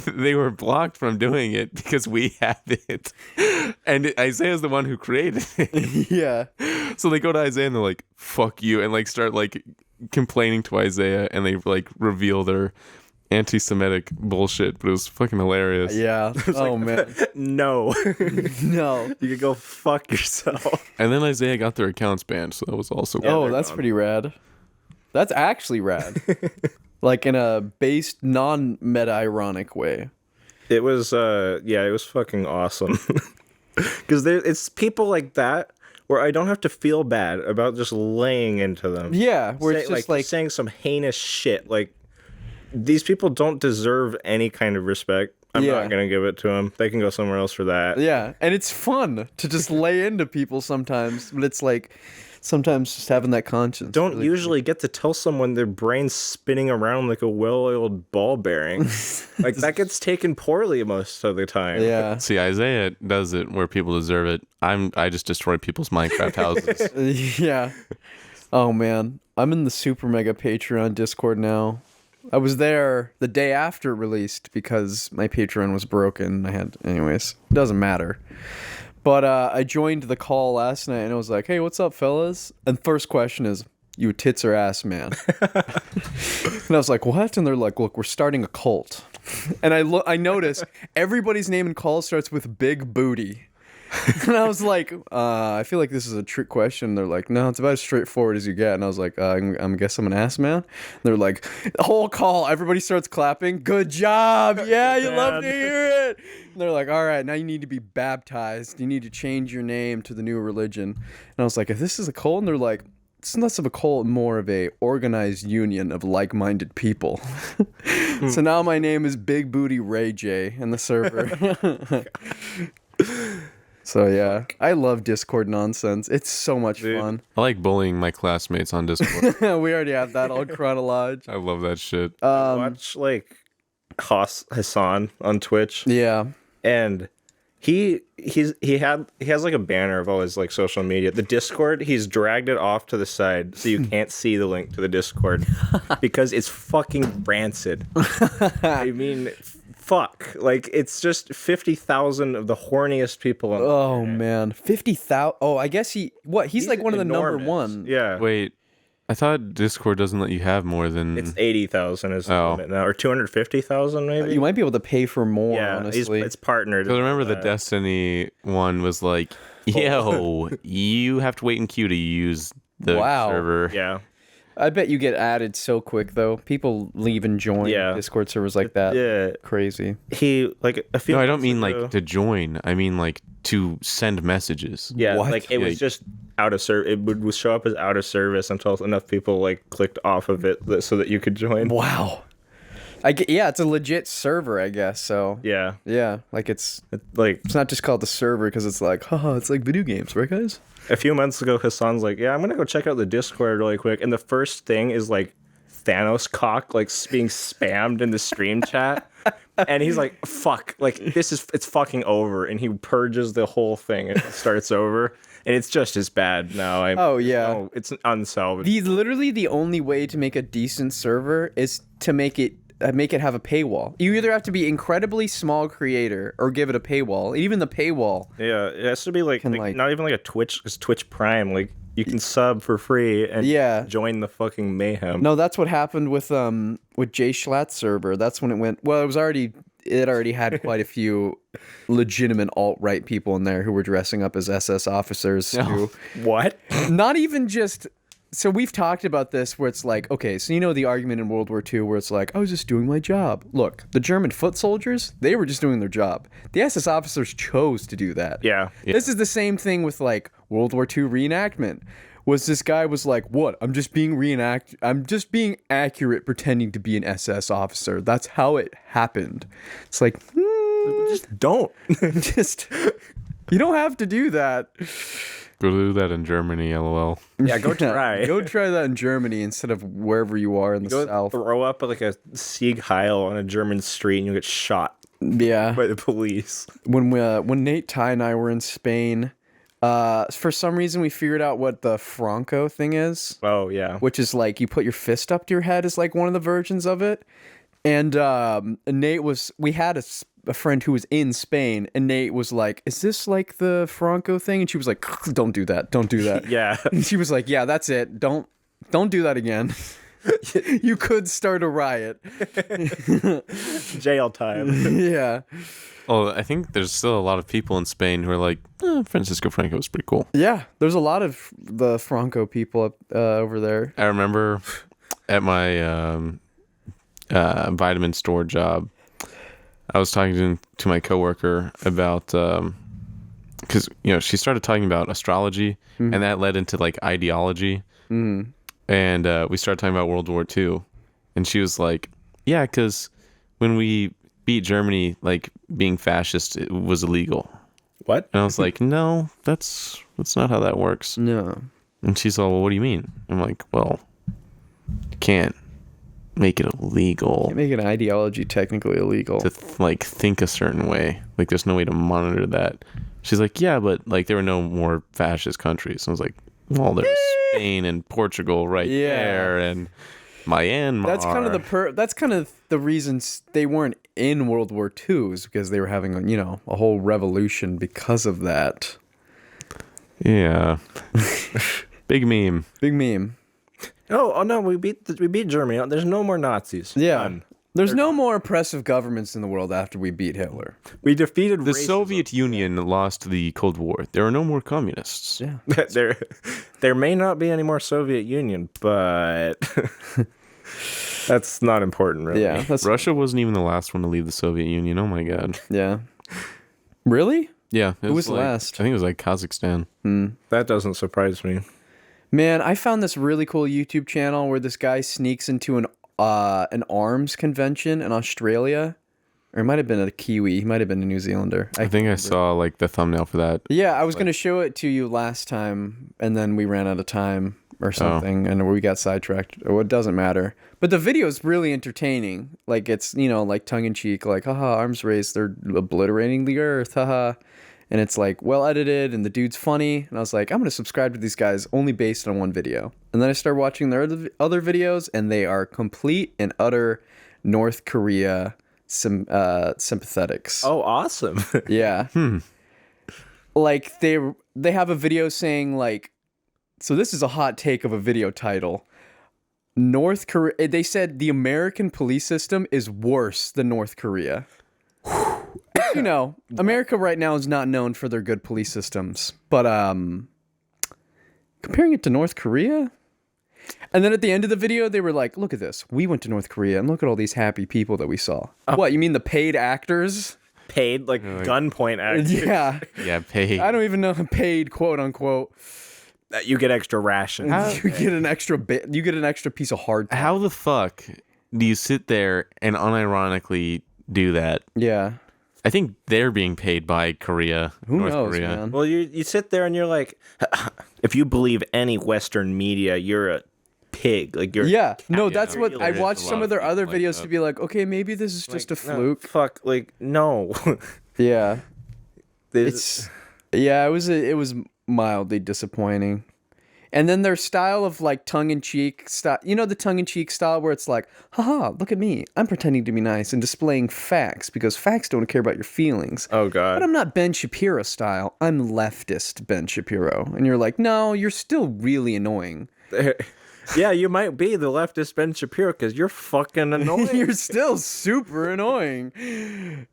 they were blocked from doing it because we have it, and Isaiah's the one who created it. Yeah. So they go to Isaiah and they're like, "Fuck you," and like start like complaining to Isaiah, and they like reveal their anti-Semitic bullshit, but it was fucking hilarious. Yeah. Oh man. No. No. You could go fuck yourself. And then Isaiah got their accounts banned, so that was also Oh, they're that's gone. pretty rad. That's actually rad. Like in a based non-meta ironic way. It was it was fucking awesome. Because it's people like that where I don't have to feel bad about just laying into them. Yeah, where it's just like saying some heinous shit. Like, these people don't deserve any kind of respect. I'm not going to give it to them. They can go somewhere else for that. Yeah, and it's fun to just lay into people sometimes, but it's like sometimes just having that conscience. Don't really usually get to tell someone their brain's spinning around like a well-oiled ball bearing. Like, that gets taken poorly most of the time. Yeah. See, Isaiah does it where people deserve it. I just destroy people's Minecraft houses. Yeah. Oh man, I'm in the super mega Patreon Discord now. I was there the day after it released because my Patreon was broken. Anyways, doesn't matter. But I joined the call last night and I was like, "Hey, what's up, fellas?" And first question is, "You tits or ass, man?" And I was like, "What?" And they're like, "Look, we're starting a cult." And I notice everybody's name in call starts with big booty. And I was like, I feel like this is a trick question. They're like, no, it's about as straightforward as you get. And I was like, I guess I'm an ass man. And they're like, the whole call, everybody starts clapping. Good job. Yeah, you love to hear it. And they're like, all right, now you need to be baptized. You need to change your name to the new religion. And I was like, if this is a cult, and they're like, it's less of a cult, more of a organized union of like-minded people. So now my name is Big Booty RayJ in the server. So yeah, I love Discord nonsense. It's so much fun. I like bullying my classmates on Discord. We already have that all chronologed. I love that shit. Watch like Hasan on Twitch. Yeah. And he has like a banner of all his like social media. The Discord, he's dragged it off to the side so you can't see the link to the Discord because it's fucking rancid. I mean, fuck. Like, it's just 50,000 of the horniest people on the internet. Man, 50,000. Oh, I guess he's like one of the enormous. number one. Yeah. Wait, I thought Discord doesn't let you have more than... It's 80,000 is the limit now, or 250,000 maybe. You might be able to pay for more. Yeah, honestly. it's partnered. Because I remember the Destiny one was like, yo, you have to wait in queue to use the server. Yeah. I bet you get added so quick though. People leave and join Discord servers like that. Yeah. Crazy. He like a few. No, I don't months mean ago- like to join. I mean like to send messages. Yeah, What? like it was just out of service. It would show up as out of service until enough people like clicked off of it so that you could join. Wow. It's a legit server, I guess. So Yeah, like it's like not just called the server because it's like, haha, it's like video games, right, guys? a few months ago, Hassan's like, yeah, I'm gonna go check out the Discord really quick, and the first thing is like Thanos cock like being spammed in the stream chat. And he's like, fuck, like it's fucking over. And he purges the whole thing and it starts over. And it's just as bad now. It's unsalvageable. Literally the only way to make a decent server is to make it have a paywall. You either have to be incredibly small creator or give it a paywall. Even the paywall. Yeah, it has to be like not even like a Twitch, because Twitch Prime, like you can sub for free and join the fucking mayhem. No, that's what happened with Jay Schlatt's server. That's when it went. Well, it already had quite a few legitimate alt-right people in there who were dressing up as SS officers. What? Not even just. So we've talked about this where it's like, okay, so you know the argument in World War II where it's like, I was just doing my job. Look, the German foot soldiers, they were just doing their job. The SS officers chose to do that. Yeah. This is the same thing with like World War II reenactment. This guy was like, what? I'm just being accurate pretending to be an SS officer. That's how it happened. It's like, just don't. You don't have to do that. Go do that in Germany, lol. Yeah, go try. Go try that in Germany instead of wherever you are in the south. Throw up like a Sieg Heil on a German street and you'll get shot. Yeah. By the police. When Nate, Ty, and I were in Spain, for some reason we figured out what the Franco thing is. Oh, yeah. Which is like you put your fist up to your head is like one of the versions of it. And Nate we had a friend who was in Spain, and Nate was like, is this like the Franco thing? And she was like, don't do that. Don't do that. Yeah. And she was like, yeah, that's it. Don't do that again. You could start a riot. Jail time. Yeah. Oh, I think there's still a lot of people in Spain who are like, Francisco Franco was pretty cool. Yeah, there's a lot of the Franco people over there. I remember at my vitamin store job, I was talking to my coworker about, because she started talking about astrology, and that led into like ideology, and we started talking about World War II, and she was like, "Yeah, because when we beat Germany, like being fascist, it was illegal." What? And I was like, "No, that's not how that works." No. And she's like, "Well, what do you mean?" I'm like, "Well, you can't make it illegal. Can't make an ideology technically illegal to think a certain way. Like there's no way to monitor that." She's like, "Yeah, but like there were no more fascist countries." I was like, "Well, there's Spain and Portugal right there, and Myanmar." That's kind of the reasons they weren't in World War II is because they were having a whole revolution because of that. Yeah. Big meme. Big meme. Oh no, we beat Germany. There's no more Nazis. Yeah. None. There's no more oppressive governments in the world after we beat Hitler. We defeated The racism. Soviet Union lost the Cold War. There are no more communists. Yeah. there may not be any more Soviet Union, but that's not important, really. Yeah. Russia wasn't even the last one to leave the Soviet Union. Oh my god. Yeah. Really? Yeah. Who was last? I think it was like Kazakhstan. That doesn't surprise me. Man, I found this really cool YouTube channel where this guy sneaks into an arms convention in Australia. Or it might have been a Kiwi. He might have been a New Zealander. I think I saw like the thumbnail for that. Yeah, I was going to show it to you last time, and then we ran out of time or something, and we got sidetracked. Or it doesn't matter. But the video is really entertaining. Like, it's, like tongue-in-cheek, like, haha, arms raised, they're obliterating the earth, haha. And it's, like, well-edited, and the dude's funny. And I was like, I'm going to subscribe to these guys only based on one video. And then I started watching their other videos, and they are complete and utter North Korea sympathetics. Oh, awesome. Yeah. Like, they have a video saying, like, so this is a hot take of a video title. North Korea, they said the American police system is worse than North Korea. America right now is not known for their good police systems, but comparing it to North Korea. And then at the end of the video, they were like, look at this. We went to North Korea and look at all these happy people that we saw. What, you mean the paid actors? Paid, like gunpoint actors. Yeah. Yeah, paid. I don't even know paid, quote unquote. You get extra rations. You get an extra bit. You get an extra piece of hardtack. How the fuck do you sit there and unironically do that? Yeah. I think they're being paid by Korea. Who North knows, Korea. man? Well, you sit there and you're like, if you believe any Western media, you're a pig. Like you're No, that's what I There's watched a some lot of their of other people like videos that. to be like, okay, maybe this is just a fluke. Fuck, like no. Yeah. This- It was mildly disappointing. And then their style of like tongue-in-cheek style, the tongue-in-cheek style where it's like, haha, look at me. I'm pretending to be nice and displaying facts because facts don't care about your feelings. Oh But god. I'm not Ben Shapiro style. I'm leftist Ben Shapiro. And you're like, no, you're still really annoying. Yeah, you might be the leftist Ben Shapiro because you're fucking annoying. You're still super annoying.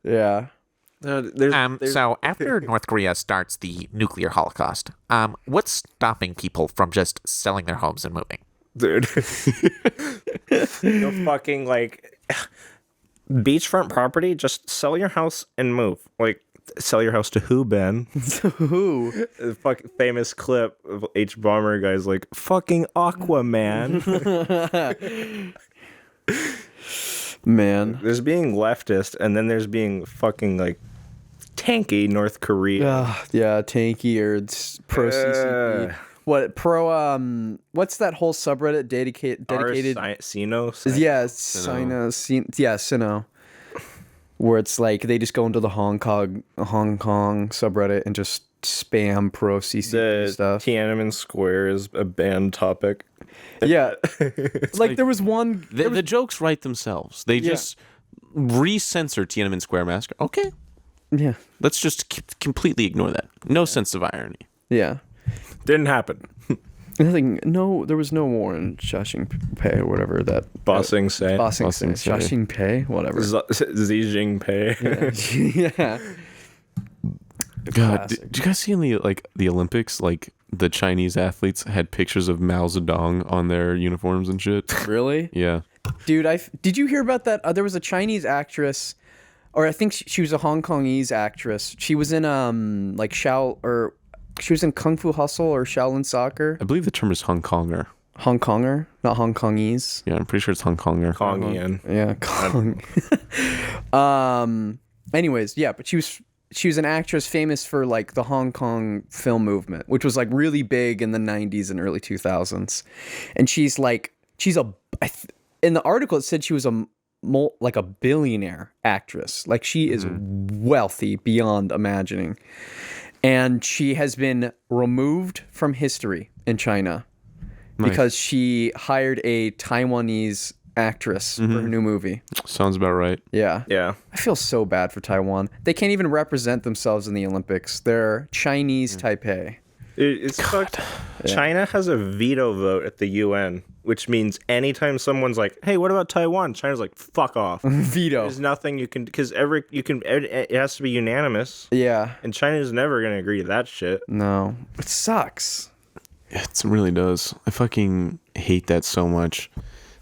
Yeah. So after North Korea starts the nuclear holocaust, what's stopping people from just selling their homes and moving? Dude. Fucking like beachfront property, just sell your house and move. Like sell your house to who, Ben? Who? The fucking famous clip of H Bomber guys like fucking Aquaman. Man. There's being leftist and then there's being fucking like tanky North Korea. Yeah, tanky or pro CCP. What's that whole subreddit dedicated? Sinos. Yeah, Sino. Where it's like they just go into the Hong Kong subreddit and just spam pro CCP The stuff. Tiananmen Square is a banned topic. Yeah, like there was one. The jokes write themselves. They just re-censor Tiananmen Square massacre. Okay, Yeah, let's just completely ignore that. No sense of irony. yeah. Didn't happen. Nothing. No, there was no war in Xi or whatever that. Bossing say. Bossing Bossing Xi Jinping, whatever. Xi Jinping. Yeah. God, Classic. did you guys see in the Olympics, like the Chinese athletes had pictures of Mao Zedong on their uniforms and shit? Really? Yeah. Dude, did you hear about that? There was a Chinese actress, or I think she was a Hong Kongese actress. She was in she was in Kung Fu Hustle or Shaolin Soccer. I believe the term is Hong Konger. Hong Konger, not Hong Kongese. Yeah, I'm pretty sure it's Hong Konger. Kongian. Yeah, Kong. Anyways, yeah, but she was an actress famous for like the Hong Kong film movement, which was like really big in the 90s and early 2000s. And in the article it said she was a billionaire actress. Like she is wealthy beyond imagining. And she has been removed from history in China because she hired a Taiwanese actress for her new movie. Sounds about right. Yeah. Yeah. I feel so bad for Taiwan. They can't even represent themselves in the Olympics. They're Chinese Taipei. It's fucked. China has a veto vote at the UN, which means anytime someone's like, "Hey, what about Taiwan?" China's like, "Fuck off." Veto. There's nothing you can because it has to be unanimous, Yeah. and China's never gonna agree to that shit. No. It sucks. It really does. I fucking hate that so much.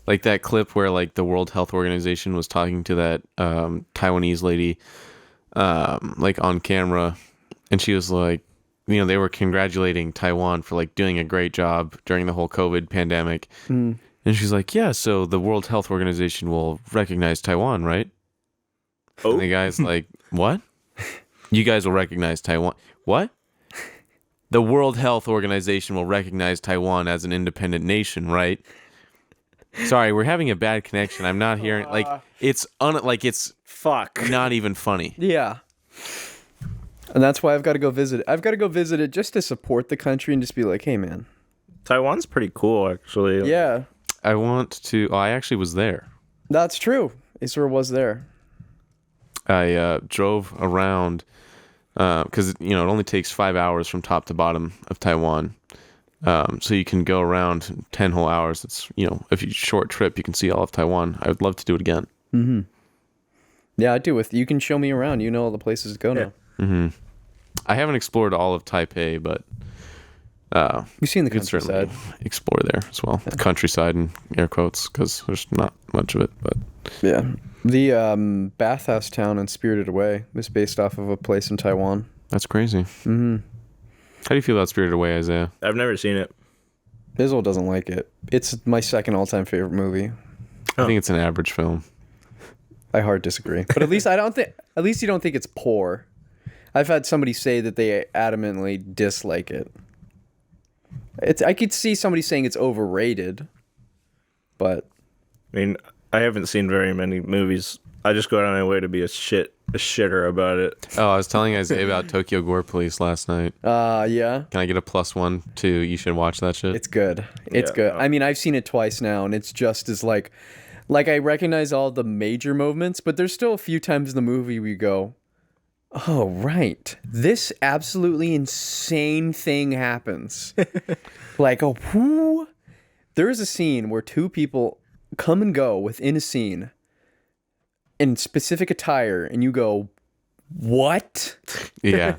Like that clip where like the World Health Organization was talking to that Taiwanese lady like on camera, and she was like, they were congratulating Taiwan for like doing a great job during the whole COVID pandemic. And she's like, yeah, so the World Health Organization will recognize Taiwan, right? Oh. And the guy's like, what? You guys will recognize Taiwan? What? The World Health Organization will recognize Taiwan as an independent nation, right? Sorry, we're having a bad connection. I'm not hearing it's Fuck. not even funny. Yeah. And that's why I've got to go visit it. I've got to go visit it just to support the country and just be like, hey, man. Taiwan's pretty cool, actually. Yeah. I actually was there. That's true. Israel was there. I drove around because it only takes 5 hours from top to bottom of Taiwan. So you can go around 10 whole hours. It's, if you short trip, you can see all of Taiwan. I would love to do it again. Mm-hmm. Yeah, I do. You can show me around. You know all the places to go now. Mm-hmm. I haven't explored all of Taipei, but you've seen the you could certainly countryside. explore there as well. The countryside in air quotes, because there's not much of it. But yeah, the bathhouse town in Spirited Away was based off of a place in Taiwan. That's crazy. Mm-hmm. How do you feel about Spirited Away, Isaiah? I've never seen it. Israel doesn't like it. It's my second all-time favorite movie. I think it's an average film. I hard disagree, but at least At least you don't think it's poor. I've had somebody say that they adamantly dislike it. I could see somebody saying it's overrated, but I mean, I haven't seen very many movies. I just go out of my way to be a shitter about it. Oh, I was telling Isaiah about Tokyo Gore Police last night. yeah. Can I get a +1 to you should watch that shit? It's good. It's Yeah. good. I mean, I've seen it twice now, and it's just as like I recognize all the major moments, but there's still a few times in the movie we go, oh, right. This absolutely insane thing happens. Who? There is a scene where two people come and go within a scene in specific attire, and you go, what? Yeah.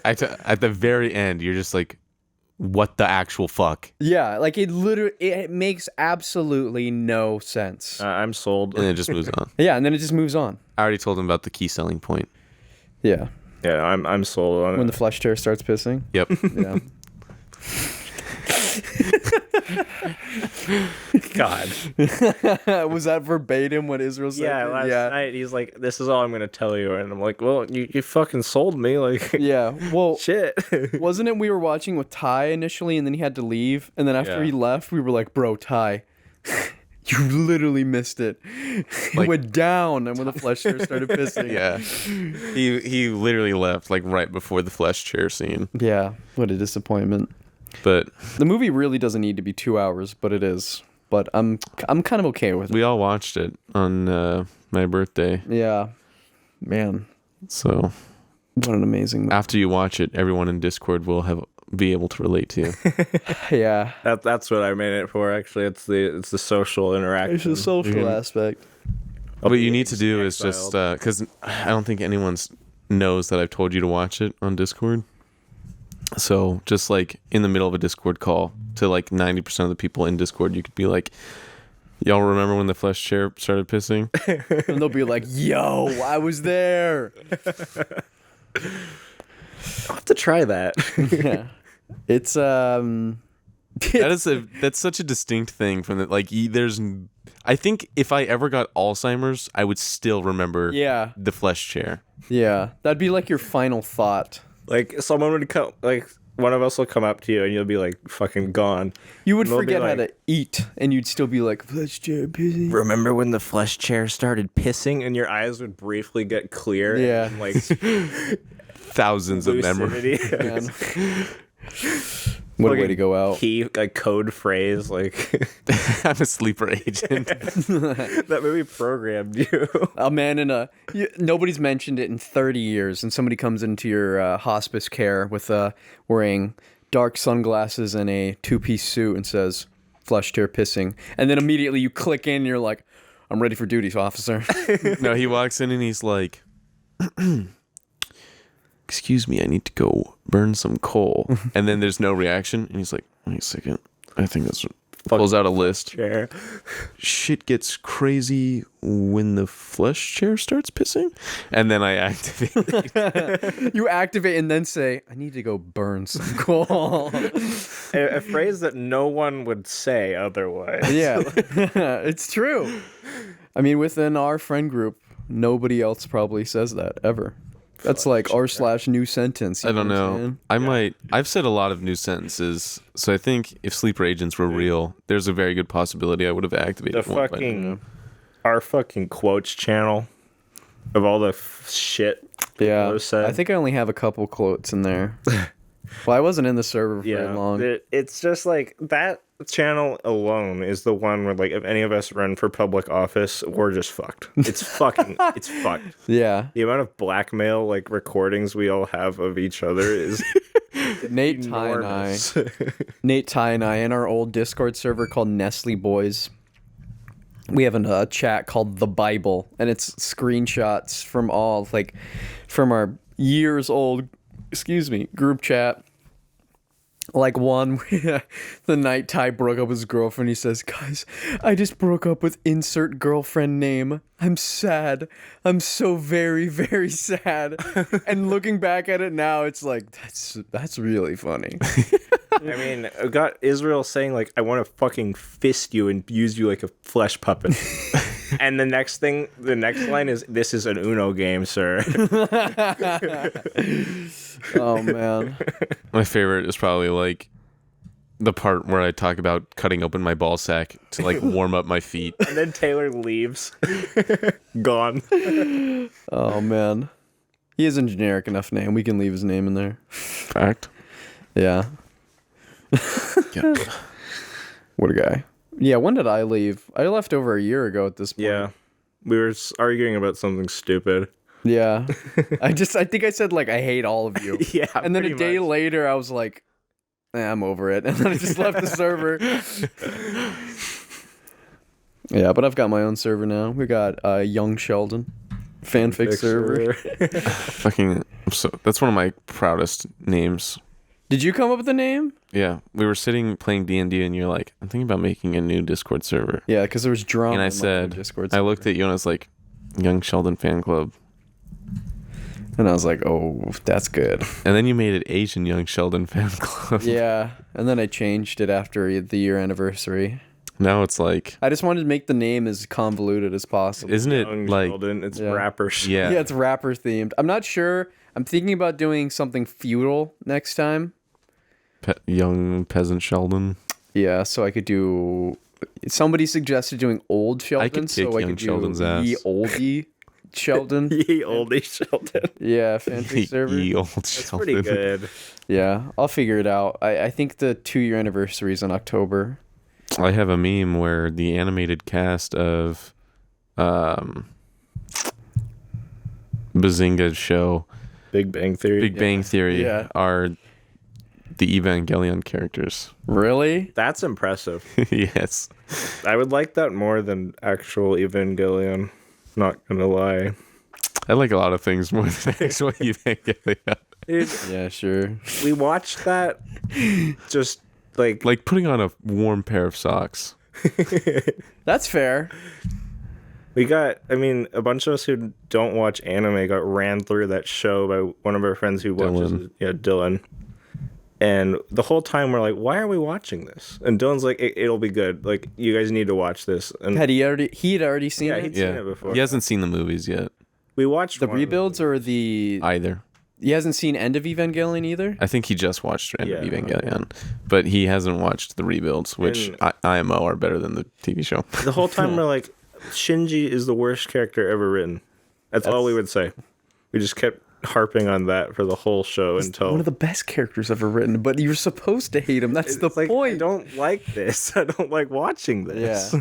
At the very end, you're just like, what the actual fuck? Yeah, it makes absolutely no sense. I'm sold. And it just moves on. Yeah, and then it just moves on. I already told him about the key selling point. Yeah. Yeah, I'm sold on When it. the flesh tear starts pissing. Yep. Yeah. God. Was that verbatim what Israel said? Yeah, last night he's like, "This is all I'm gonna tell you," and I'm like, "Well, you fucking sold me, like." Yeah. Well, Shit. wasn't it we were watching with Ty initially, and then he had to leave, and then after Yeah. he left, we were like, "Bro, Ty, you literally missed it. It Like- went down, and when the flesh tear started pissing." Yeah. He literally left like right before the flesh chair scene. Yeah. What a disappointment. But The movie really doesn't need to be 2 hours, but it is. But I'm kind of okay with it. we all watched it on my birthday. Yeah. Man, So what an amazing movie. after you watch it, everyone in Discord will be able to relate to you. Yeah. That's what I made it for. Actually, it's the social interaction. It's a social aspect. What you need to do is just because I don't think anyone knows that I've told you to watch it on Discord. So just like in the middle of a Discord call to like 90% of the people in Discord, you could be like, y'all remember when the flesh chair started pissing? And they'll be like, yo, I was there. I'll have to try that. Yeah. It's That's such a distinct thing from the I think if I ever got Alzheimer's, I would still remember yeah. the flesh chair. Yeah. That'd be like your final thought. Like someone would come, like one of us will come up to you and you'll be like fucking gone. You would They'll be forget how like- to eat, and you'd still be like, flesh chair pissing. Remember when the flesh chair started pissing and your eyes would briefly get clear? Yeah. And, like Thousands of memories. lucidity. Man. What a way to go out. Key, like code phrase, like I'm a sleeper agent. that movie programmed you. A man nobody's mentioned it in 30 years, and somebody comes into your hospice care with wearing dark sunglasses and a two-piece suit and says, "Flush tear pissing," and then immediately you click in and you're like, "I'm ready for duty, officer." No, he walks in and he's like, "Excuse me, I need to go burn some coal." And then there's no reaction, and he's like, "Wait a second, I think that's." Pulls out a list. Chair. Shit gets crazy when the flush chair starts pissing, and then I activate. You activate and then say, "I need to go burn some coal." A phrase that no one would say otherwise. Yeah, it's true. I mean, within our friend group, nobody else probably says that ever. That's like r/new sentence. I don't know. I've said a lot of new sentences, so I think if sleeper agents were real, there's a very good possibility I would have activated our fucking quotes channel of all the shit. Yeah, people have said. I think I only have a couple quotes in there. Well, I wasn't in the server for very long. It's just like that channel alone is the one where, like, if any of us run for public office, we're just fucked. It's fucking, it's fucked. Yeah. The amount of blackmail, like, recordings we all have of each other is Nate, Ty, and I in our old Discord server called Nestle Boys. We have a chat called The Bible, and it's screenshots from all, like, from our years old, group chat. Like one, the night Ty broke up with his girlfriend, he says, "Guys, I just broke up with insert girlfriend name. I'm sad. I'm so very, very sad." And looking back at it now, it's like, that's really funny. I mean, I got Israel saying, like, "I want to fucking fist you and use you like a flesh puppet." And the next line is, "This is an Uno game, sir." Oh, man. My favorite is probably like the part where I talk about cutting open my ball sack to like warm up my feet. And then Taylor leaves. Gone. Oh, man. He is a generic enough name. We can leave his name in there. Fact. Yeah. Yeah. What a guy. Yeah, when did I leave? I left over a year ago at this point. Yeah. We were arguing about something stupid. Yeah. I think I said, like, I hate all of you. Yeah. And then a day later, I was like, I'm over it. And then I just left the server. Yeah, but I've got my own server now. We got Young Sheldon. Fanfic server. That's one of my proudest names. Did you come up with the name? Yeah, we were sitting playing D&D, and you're like, "I'm thinking about making a new Discord server." Yeah, because there was drama. And I in said, Discord I server. looked at you and I was like, "Young Sheldon Fan Club." And I was like, oh, that's good. And then you made it Asian Young Sheldon Fan Club. Yeah, and then I changed it after the year anniversary. Now it's like, I just wanted to make the name as convoluted as possible. isn't it Young like, Sheldon, it's Yeah. rapper shit. yeah, Yeah, it's rapper themed. I'm not sure. I'm thinking about doing something feudal next time. Young Peasant Sheldon? Yeah, so I could do. Somebody suggested doing old Sheldon, could so kick I young could do Sheldon's ye ass. oldie Sheldon. Ye oldie Sheldon. Yeah, fanfic server. Ye old That's Sheldon. pretty good. Yeah, I'll figure it out. I think the 2-year anniversary is in October. I have a meme where the animated cast of Bazinga's show, Big Bang Theory. Big Bang Theory, Yeah. are the Evangelion characters. Really? That's impressive. Yes. I would like that more than actual Evangelion. Not gonna lie. I like a lot of things more than actual Evangelion. Dude, Yeah, sure. we watched that just like Like putting on a warm pair of socks. That's fair. we got, I mean, a bunch of us who don't watch anime got ran through that show by one of our friends who watches Dylan. it. Yeah, Dylan. And the whole time we're like, why are we watching this? And Dylan's like, it'll be good. Like, you guys need to watch this. And Had he had already seen yeah, it? he'd seen it before. He hasn't seen the movies yet We watched The one. rebuilds or the... either. He hasn't seen End of Evangelion either? I think he just watched End of Yeah. Evangelion, but he hasn't watched the rebuilds, which And- IMO are better than the TV show. The whole time we're like, Shinji is the worst character ever written. That's all we would say. We just kept harping on that for the whole show until One of the best characters ever written, but you're supposed to hate him. That's the it's like, point. I don't like this. I don't like watching this. Yeah.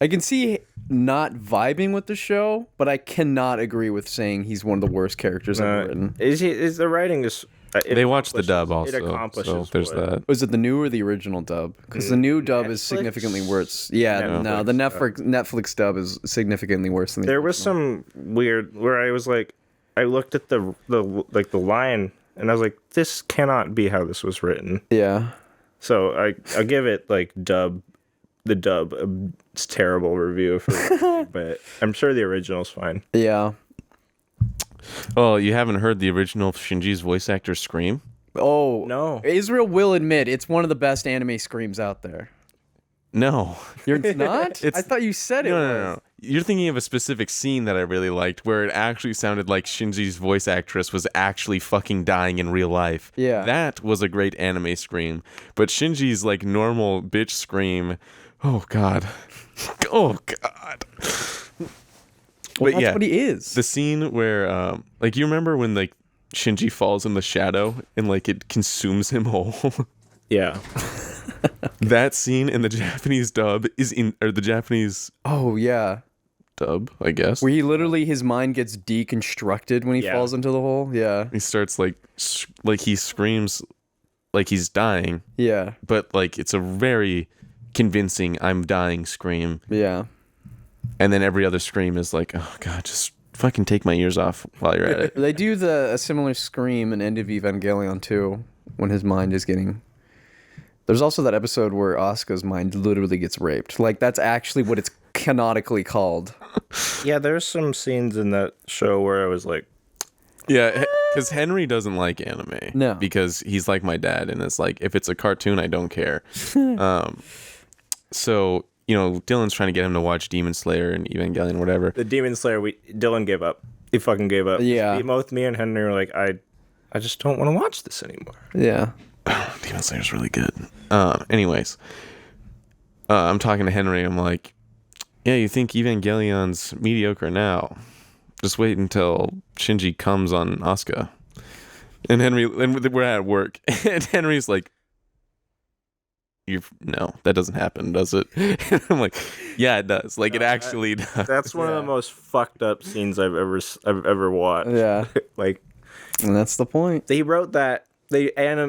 I can see not vibing with the show, but I cannot agree with saying he's one of the worst characters ever written. Is the writing is? They watched the dub also, It accomplishes. so there's what- that. Was it the new or the original dub? Because the new dub is Netflix? significantly worse. Yeah, no, the Netflix dub is significantly worse than the There was original. some weird where I was like, I looked at the line and I was like, this cannot be how this was written. Yeah. So I'll give it like the dub. It's terrible review for, but I'm sure the original's fine. Yeah. Oh, you haven't heard the original Shinji's voice actor scream? Oh No. Israel will admit it's one of the best anime screams out there. No. You're not? I thought you said it. No. You're thinking of a specific scene that I really liked where it actually sounded like Shinji's voice actress was actually fucking dying in real life. Yeah. That was a great anime scream. But Shinji's like normal bitch scream, oh god. Oh god. Well, But that's what he is. The scene where like you remember when like Shinji falls in the shadow and like it consumes him whole? Yeah. That scene in the Japanese dub or the Japanese Oh yeah. dub, I guess. Where he literally his mind gets deconstructed when he Yeah. falls into the hole. Yeah. He starts like he screams like he's dying, Yeah. but like it's a very convincing I'm dying scream. Yeah. And then every other scream is like, oh god, just fucking take my ears off while you're at it. They do a similar scream in End of Evangelion too, when his mind is getting. There's also that episode where Asuka's mind literally gets raped. Like that's actually what it's canonically called. Yeah, there's some scenes in that show where I was like, Yeah, because Henry doesn't like anime. No. Because he's like my dad, and it's like, if it's a cartoon, I don't care. So, you know, Dylan's trying to get him to watch Demon Slayer and Evangelion, whatever. the Demon Slayer, Dylan gave up. He fucking gave up. Yeah. Both me and Henry were like, I just don't want to watch this anymore. Yeah. Demon Slayer's really good. Anyways, I'm talking to Henry. I'm like, yeah, you think Evangelion's mediocre now? Just wait until Shinji comes on Asuka. And we're at work, and Henry's like, no, that doesn't happen, does it? And I'm like, yeah, it does. Like, it actually does. That's one of the most fucked up scenes I've ever watched. Yeah. Like, And that's the point. they wrote that.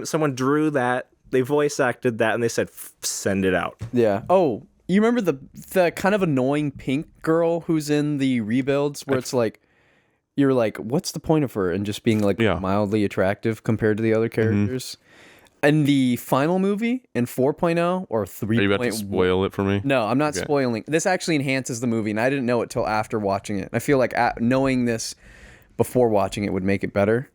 Someone drew that. They voice acted that, and they said, "Send it out." Yeah. Oh, you remember the kind of annoying pink girl who's in the rebuilds where it's like you're like, what's the point of her? And just being like Yeah. mildly attractive compared to the other characters. In the final movie in 4.0 or 3.0. Are you about to spoil it for me? No, I'm not Okay. spoiling. This actually enhances the movie, and I didn't know it till after watching it. I feel like knowing this before watching it would make it better.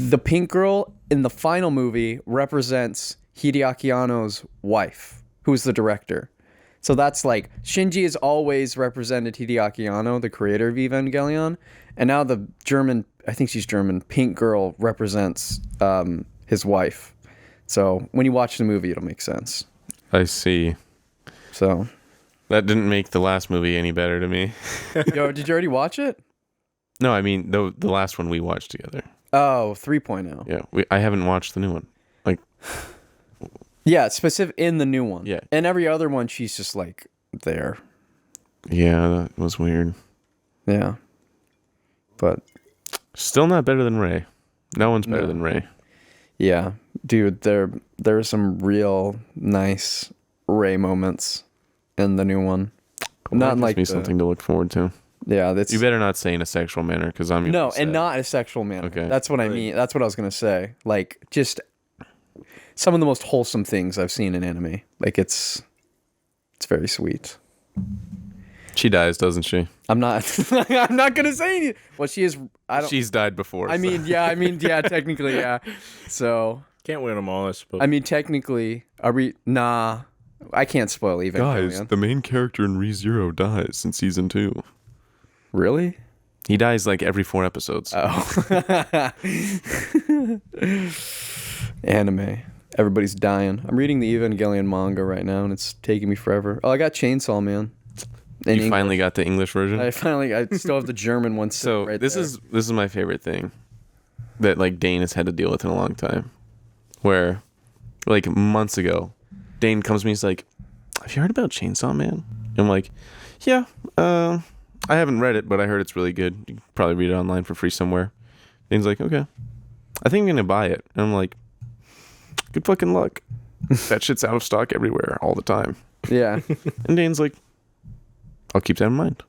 The pink girl in the final movie represents Hideaki Anno's wife, who's the director. So that's like Shinji has always represented Hideaki Anno, the creator of Evangelion, and now the German, I think she's German, pink girl represents his wife. So when you watch the movie, it'll make sense. I see. So, That didn't make the last movie any better to me. yo, did you already watch it? No, I mean the last one we watched together. Oh, 3.0. Yeah, I haven't watched the new one. Like, Yeah, specific in the new one. Yeah. And every other one, she's just like there. yeah, that was weird. Yeah. But Still not better than Ray. No one's better No. than Ray. yeah, dude, there are some real nice Ray moments in the new one. Well, Not that gives like me the- something to look forward to. Yeah, that's You better not say in a sexual manner, because I'm no, upset. and not in a sexual manner. Okay. That's what I mean. That's what I was gonna say. Like, just some of the most wholesome things I've seen in anime. Like, it's very sweet. She dies, doesn't she? I'm not. I'm not gonna say anything. Well, she is. I don't. She's died before. I so- mean, yeah. Technically, yeah. So, Can't win them all, I suppose. I mean, technically, are we? Nah, I can't spoil even. guys, the main character in ReZero dies in season 2. Really? He dies like every 4 episodes. Oh. Anime. Everybody's dying. I'm reading the Evangelion manga right now, and it's taking me forever. Oh, I got Chainsaw Man. In you English. finally got the English version. I still have the German one. So right this there. is my favorite thing that like Dane has had to deal with in a long time. Where like months ago, Dane comes to me, he's like, have you heard about Chainsaw Man? And I'm like, yeah, I haven't read it, but I heard it's really good. You can probably read it online for free somewhere. Dane's like, okay, I think I'm gonna buy it. And I'm like, good fucking luck. That shit's out of stock everywhere all the time. Yeah. And Dane's like, I'll keep that in mind.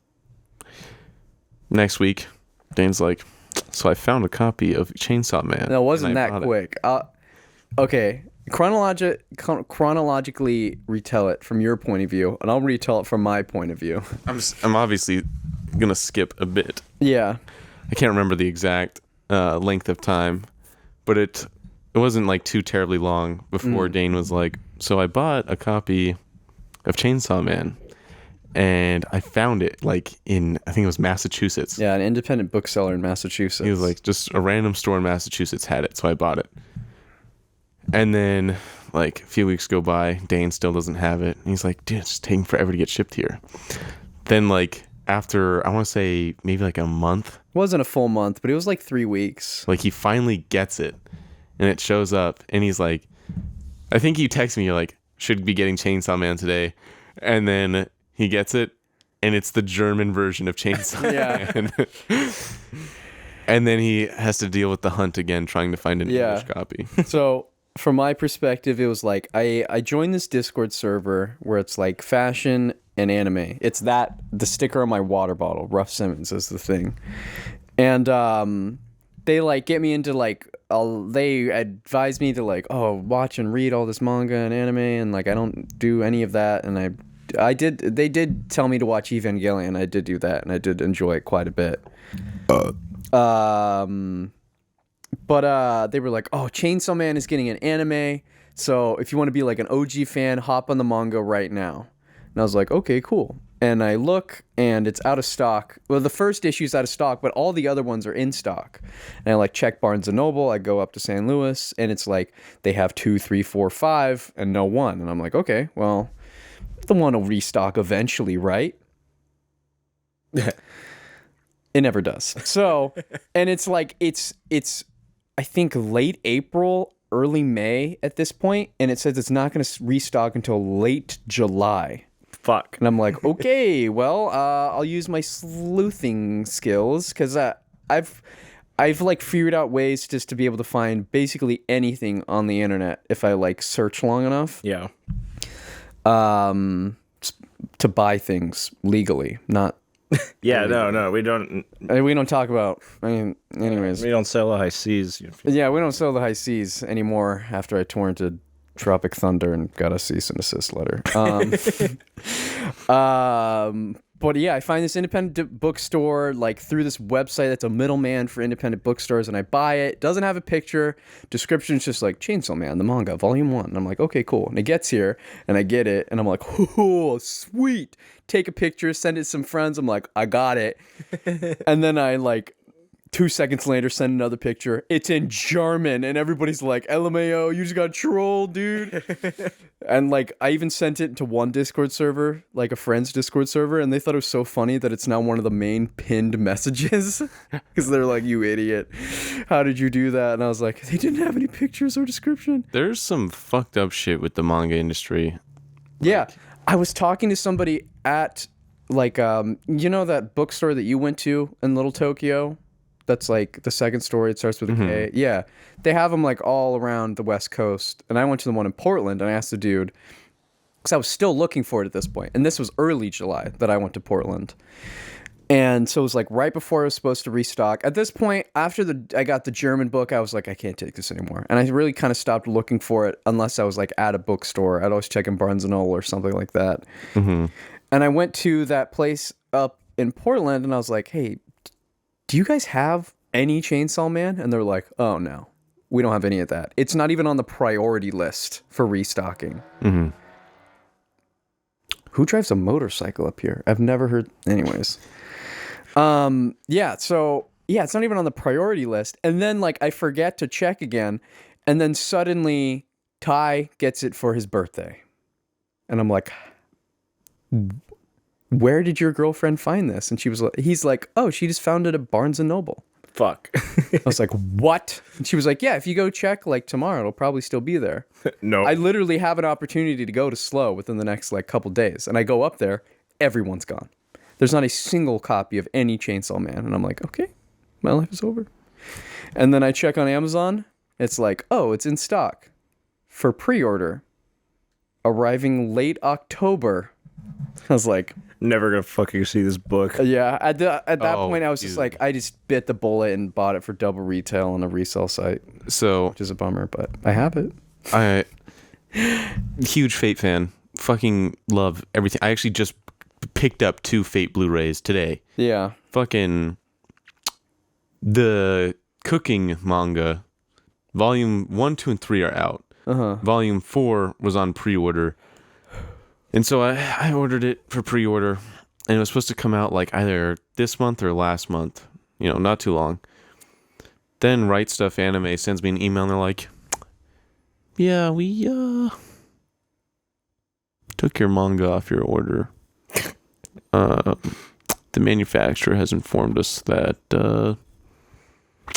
Next week, Dane's like, so I found a copy of Chainsaw Man. No, it wasn't and I that bought it." quick. Okay. Chronologically retell it from your point of view, and I'll retell it from my point of view. I'm obviously gonna skip a bit. Yeah. I can't remember the exact length of time, but it wasn't like too terribly long before Dane was like, so I bought a copy of Chainsaw Man, and I found it like in, I think it was Massachusetts. Yeah, an independent bookseller in Massachusetts. He was like, just a random store in Massachusetts had it, so I bought it. And then like a few weeks go by, Dane still doesn't have it. And he's like, dude, it's taking forever to get shipped here. Then like after, I want to say maybe like a month, It wasn't a full month, but it was like 3 weeks. like he finally gets it and it shows up and he's like, I think you text me, you're like, should be getting Chainsaw Man today. And then he gets it and it's the German version of Chainsaw Yeah. Man. And then he has to deal with the hunt again, trying to find an English copy. So from my perspective, it was like I joined this Discord server where it's like fashion and anime. It's the sticker on my water bottle. Ruff Simmons is the thing. And they like get me into like, they advise me to like, oh, watch and read all this manga and anime, and like I don't do any of that. And they did tell me to watch Evangelion. I did do that, and I did enjoy it quite a bit. But they were like, oh, Chainsaw Man is getting an anime, so if you want to be like an OG fan, hop on the manga right now. And I was like, okay, cool. And I look, and it's out of stock. Well, the first issue's out of stock, but all the other ones are in stock. And I like check Barnes & Noble. I go up to San Luis, and it's like they have 2, 3, 4, 5, and no 1. And I'm like, okay, well, the one will restock eventually, right? It never does. So, and it's like, it's I think late April, early May at this point, and it says it's not going to restock until late July. Fuck. And I'm like, okay, well, I'll use my sleuthing skills, because I've like figured out ways just to be able to find basically anything on the internet if I like search long enough. Yeah. To buy things legally, not. Yeah, no, we don't. We don't talk about. I mean, anyways. We don't sell the high seas. Yeah, we don't sell the high seas anymore after I torrented Tropic Thunder and got a cease and desist letter. But yeah, I find this independent bookstore like through this website that's a middleman for independent bookstores, and I buy it. Doesn't have a picture. Description's just like Chainsaw Man, the manga, volume 1. And I'm like, okay, cool. And it gets here, and I get it, and I'm like, oh, sweet. Take a picture, send it to some friends. I'm like, I got it. And then I like 2 seconds later, send another picture. It's in German, and everybody's like, LMAO, you just got trolled, dude. And like, I even sent it to one Discord server, like a friend's Discord server, and they thought it was so funny that it's now one of the main pinned messages. Because they're like, you idiot. How did you do that? And I was like, they didn't have any pictures or description. There's some fucked up shit with the manga industry. Yeah. I was talking to somebody at, like, you know that bookstore that you went to in Little Tokyo? That's like the second story. It starts with a K. Yeah. They have them like all around the West Coast. And I went to the one in Portland, and I asked the dude, because I was still looking for it at this point. And this was early July that I went to Portland. And so it was like right before I was supposed to restock. At this point, after I got the German book, I was like, I can't take this anymore. And I really kind of stopped looking for it unless I was like at a bookstore. I'd always check in Barnes & Noble or something like that. Mm-hmm. And I went to that place up in Portland, and I was like, hey, do you guys have any Chainsaw Man? And they're like, oh, no, we don't have any of that. It's not even on the priority list for restocking. Mm-hmm. Who drives a motorcycle up here? I've never heard. Anyways. Yeah, so, yeah, it's not even on the priority list. And then, like, I forget to check again. And then suddenly, Ty gets it for his birthday. And I'm like, where did your girlfriend find this? And he's like, oh, she just found it at Barnes & Noble. Fuck. I was like, what? And she was like, yeah, if you go check like tomorrow, it'll probably still be there. No. I literally have an opportunity to go to Slow within the next like couple days. And I go up there, everyone's gone. There's not a single copy of any Chainsaw Man. And I'm like, okay, my life is over. And then I check on Amazon. It's like, oh, it's in stock for pre-order, arriving late October. I was like, Never gonna fucking see this book. yeah. At that Oh, point, I was just dude. like, I just bit the bullet and bought it for double retail on a resale site, So which is a bummer, but I have it. I huge Fate fan. Fucking love everything. I actually just picked up 2 Fate Blu-rays today. Yeah. Fucking the cooking manga, volume 1, 2, and 3 are out. Volume 4 was on pre-order. And so I ordered it for pre-order, and it was supposed to come out like either this month or last month, not too long. Then Right Stuff Anime sends me an email, and they're like, yeah, we took your manga off your order. The manufacturer has informed us that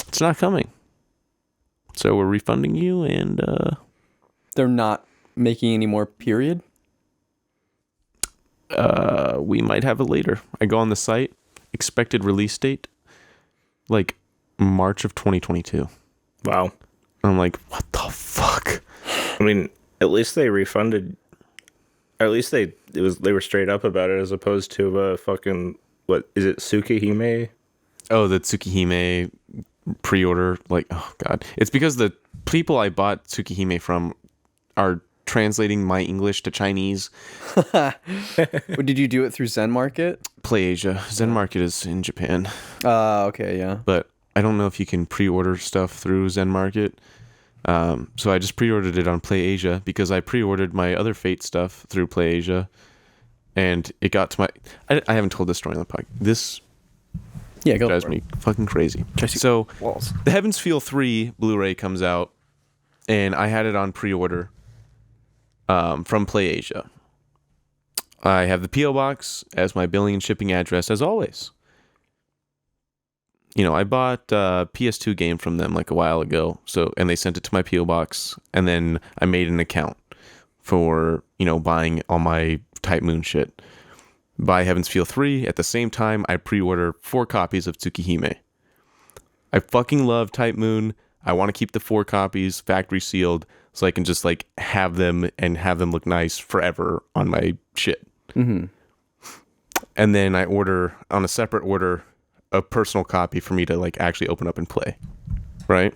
it's not coming. So we're refunding you, and They're not making any more, period. we might have it later. I go on the site, expected release date, like March of 2022. Wow. I'm like, what the fuck? I mean, at least they refunded. At least they were straight up about it, as opposed to fucking, what is it, Tsukihime? Oh, the Tsukihime pre-order, like, oh god, it's because the people I bought Tsukihime from are translating my English to Chinese. Did you do it through Zen Market? Play Asia. Zen Market is in Japan, Okay, yeah. but I don't know if you can pre-order stuff through Zen Market. So I just pre-ordered it on Play Asia because I pre-ordered my other Fate stuff through Play Asia, and it got to my. I haven't told this story on the podcast. This Yeah, go drives for it. me fucking crazy. Tracy So Walls. the Heavens Feel 3 Blu-ray comes out, and I had it on pre-order from Play Asia. I have the P.O. Box as my billing and shipping address, as always. I bought a PS2 game from them like a while ago, and they sent it to my P.O. Box, and then I made an account for, buying all my Type Moon shit. Buy Heavens Feel 3. At the same time, I pre-order 4 copies of Tsukihime. I fucking love Type Moon. I want to keep the 4 copies factory sealed so I can just like have them and have them look nice forever on my shit. Mm-hmm. And then I order on a separate order a personal copy for me to like actually open up and play. Right?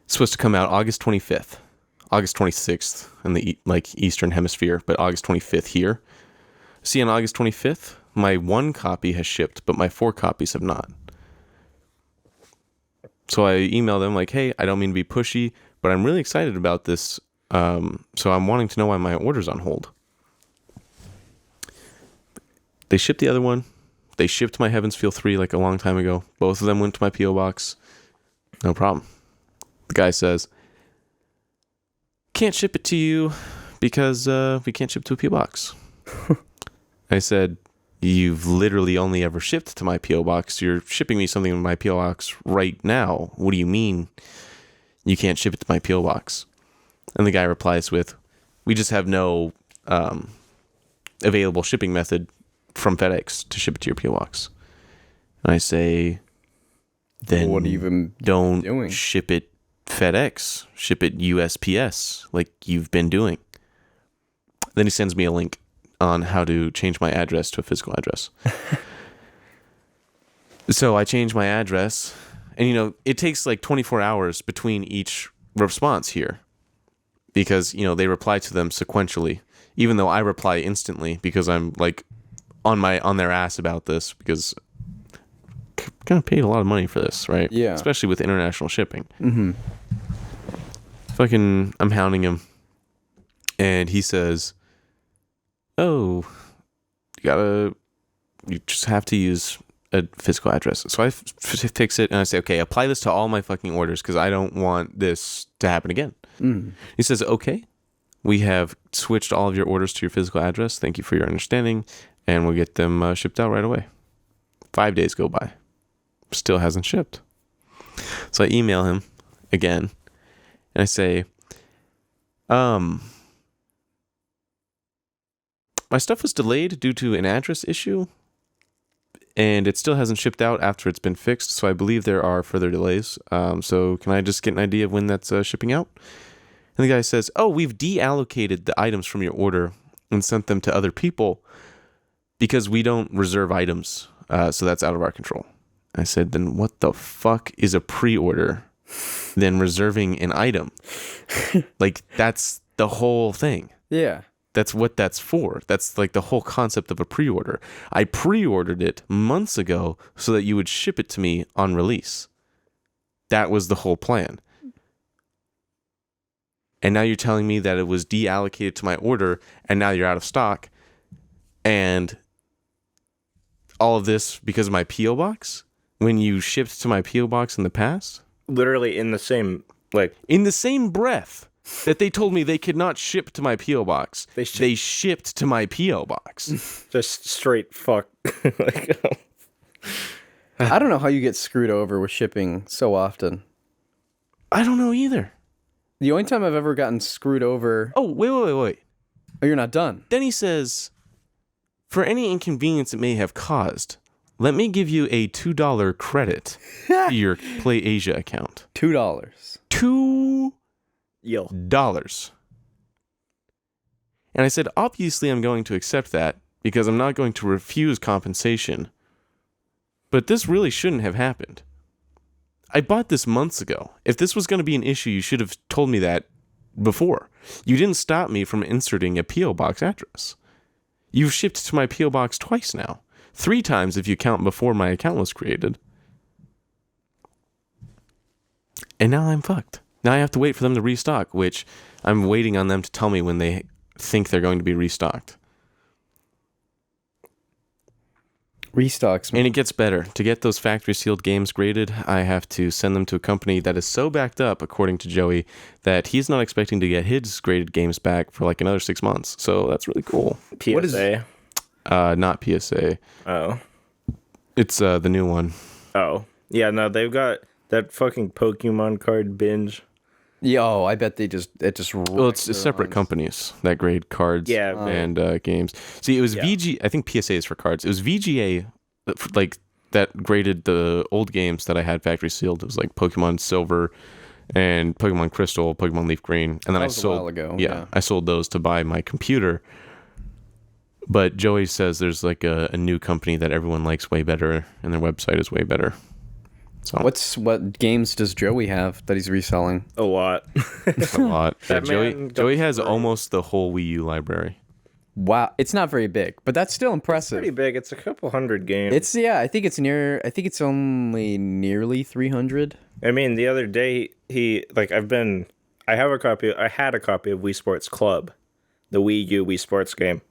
It's supposed to come out August 25th. August 26th in the Eastern Hemisphere, but August 25th here. See, on August 25th, my 1 copy has shipped, but my 4 copies have not. So I emailed them like, hey, I don't mean to be pushy, but I'm really excited about this. So I'm wanting to know why my order's on hold. They shipped the other one. They shipped my Heavens Feel 3 like a long time ago. Both of them went to my P.O. Box. No problem. The guy says, can't ship it to you because we can't ship to a P.O. Box. I said, you've literally only ever shipped to my P.O. Box. You're shipping me something in my P.O. Box right now. What do you mean you can't ship it to my P.O. Box? And the guy replies with, we just have no available shipping method from FedEx to ship it to your P.O. Box. And I say, then What are you even don't doing? ship it FedEx. Ship it USPS like you've been doing. Then he sends me a link on how to change my address to a physical address. So I change my address, and it takes like 24 hours between each response here because they reply to them sequentially, even though I reply instantly because I'm like on their ass about this because I'm gonna pay a lot of money for this, right? Yeah. Especially with international shipping. Mm-hmm. Fucking, I'm hounding him, and he says, oh, you just have to use a physical address. So I fix it, and I say, okay, apply this to all my fucking orders because I don't want this to happen again. Mm. He says, okay, we have switched all of your orders to your physical address. Thank you for your understanding, and we'll get them shipped out right away. 5 days go by. Still hasn't shipped. So I email him again, and I say, my stuff was delayed due to an address issue, and it still hasn't shipped out after it's been fixed, so I believe there are further delays. So can I just get an idea of when that's shipping out? And the guy says, oh, we've deallocated the items from your order and sent them to other people because we don't reserve items, so that's out of our control. I said, then what the fuck is a pre-order than reserving an item? Like, that's the whole thing. Yeah. That's what that's for. That's like the whole concept of a pre-order. I pre-ordered it months ago so that you would ship it to me on release. That was the whole plan. And now you're telling me that it was deallocated to my order and now you're out of stock. And all of this because of my P.O. box? When you shipped to my P.O. box in the past? Literally in the same, in the same breath that they told me they could not ship to my P.O. box, they shipped to my P.O. box. Just straight fuck. I don't know how you get screwed over with shipping so often. I don't know either. The only time I've ever gotten screwed over... Oh, wait. Oh, you're not done. Then he says, for any inconvenience it may have caused, let me give you a $2 credit to your Play Asia account. $2. $2. Yo. And I said, obviously I'm going to accept that because I'm not going to refuse compensation. But this really shouldn't have happened. I bought this months ago. If this was going to be an issue, you should have told me that before. You didn't stop me from inserting a P.O. box address. You've shipped to my P.O. box twice now. 3 times if you count before my account was created. And now I'm fucked. Now I have to wait for them to restock, which I'm waiting on them to tell me when they think they're going to be restocked. Restocks. And it gets better. To get those factory sealed games graded, I have to send them to a company that is so backed up, according to Joey, that he's not expecting to get his graded games back for like another 6 months. So that's really cool. PSA? What is... Not PSA. Oh. It's the new one. Oh. Yeah, no, they've got that fucking Pokemon card binge. Yo, I bet it just Well, it's separate companies that grade cards and games. See, it was VG. I think PSA is for cards. It was VGA, like that graded the old games that I had factory sealed. It was like Pokemon Silver and Pokemon Crystal, Pokemon Leaf Green, and then I sold. A while ago. Yeah, I sold those to buy my computer. But Joey says there's like a new company that everyone likes way better, and their website is way better. So what games does Joey have that he's reselling? A lot. a lot. Yeah, Batman Joey has goes almost the whole Wii U library. Wow, it's not very big, but that's still impressive. Pretty big. It's a couple hundred games. I think it's only nearly 300. I mean, the other day I had a copy of Wii Sports Club, the Wii U Wii Sports game.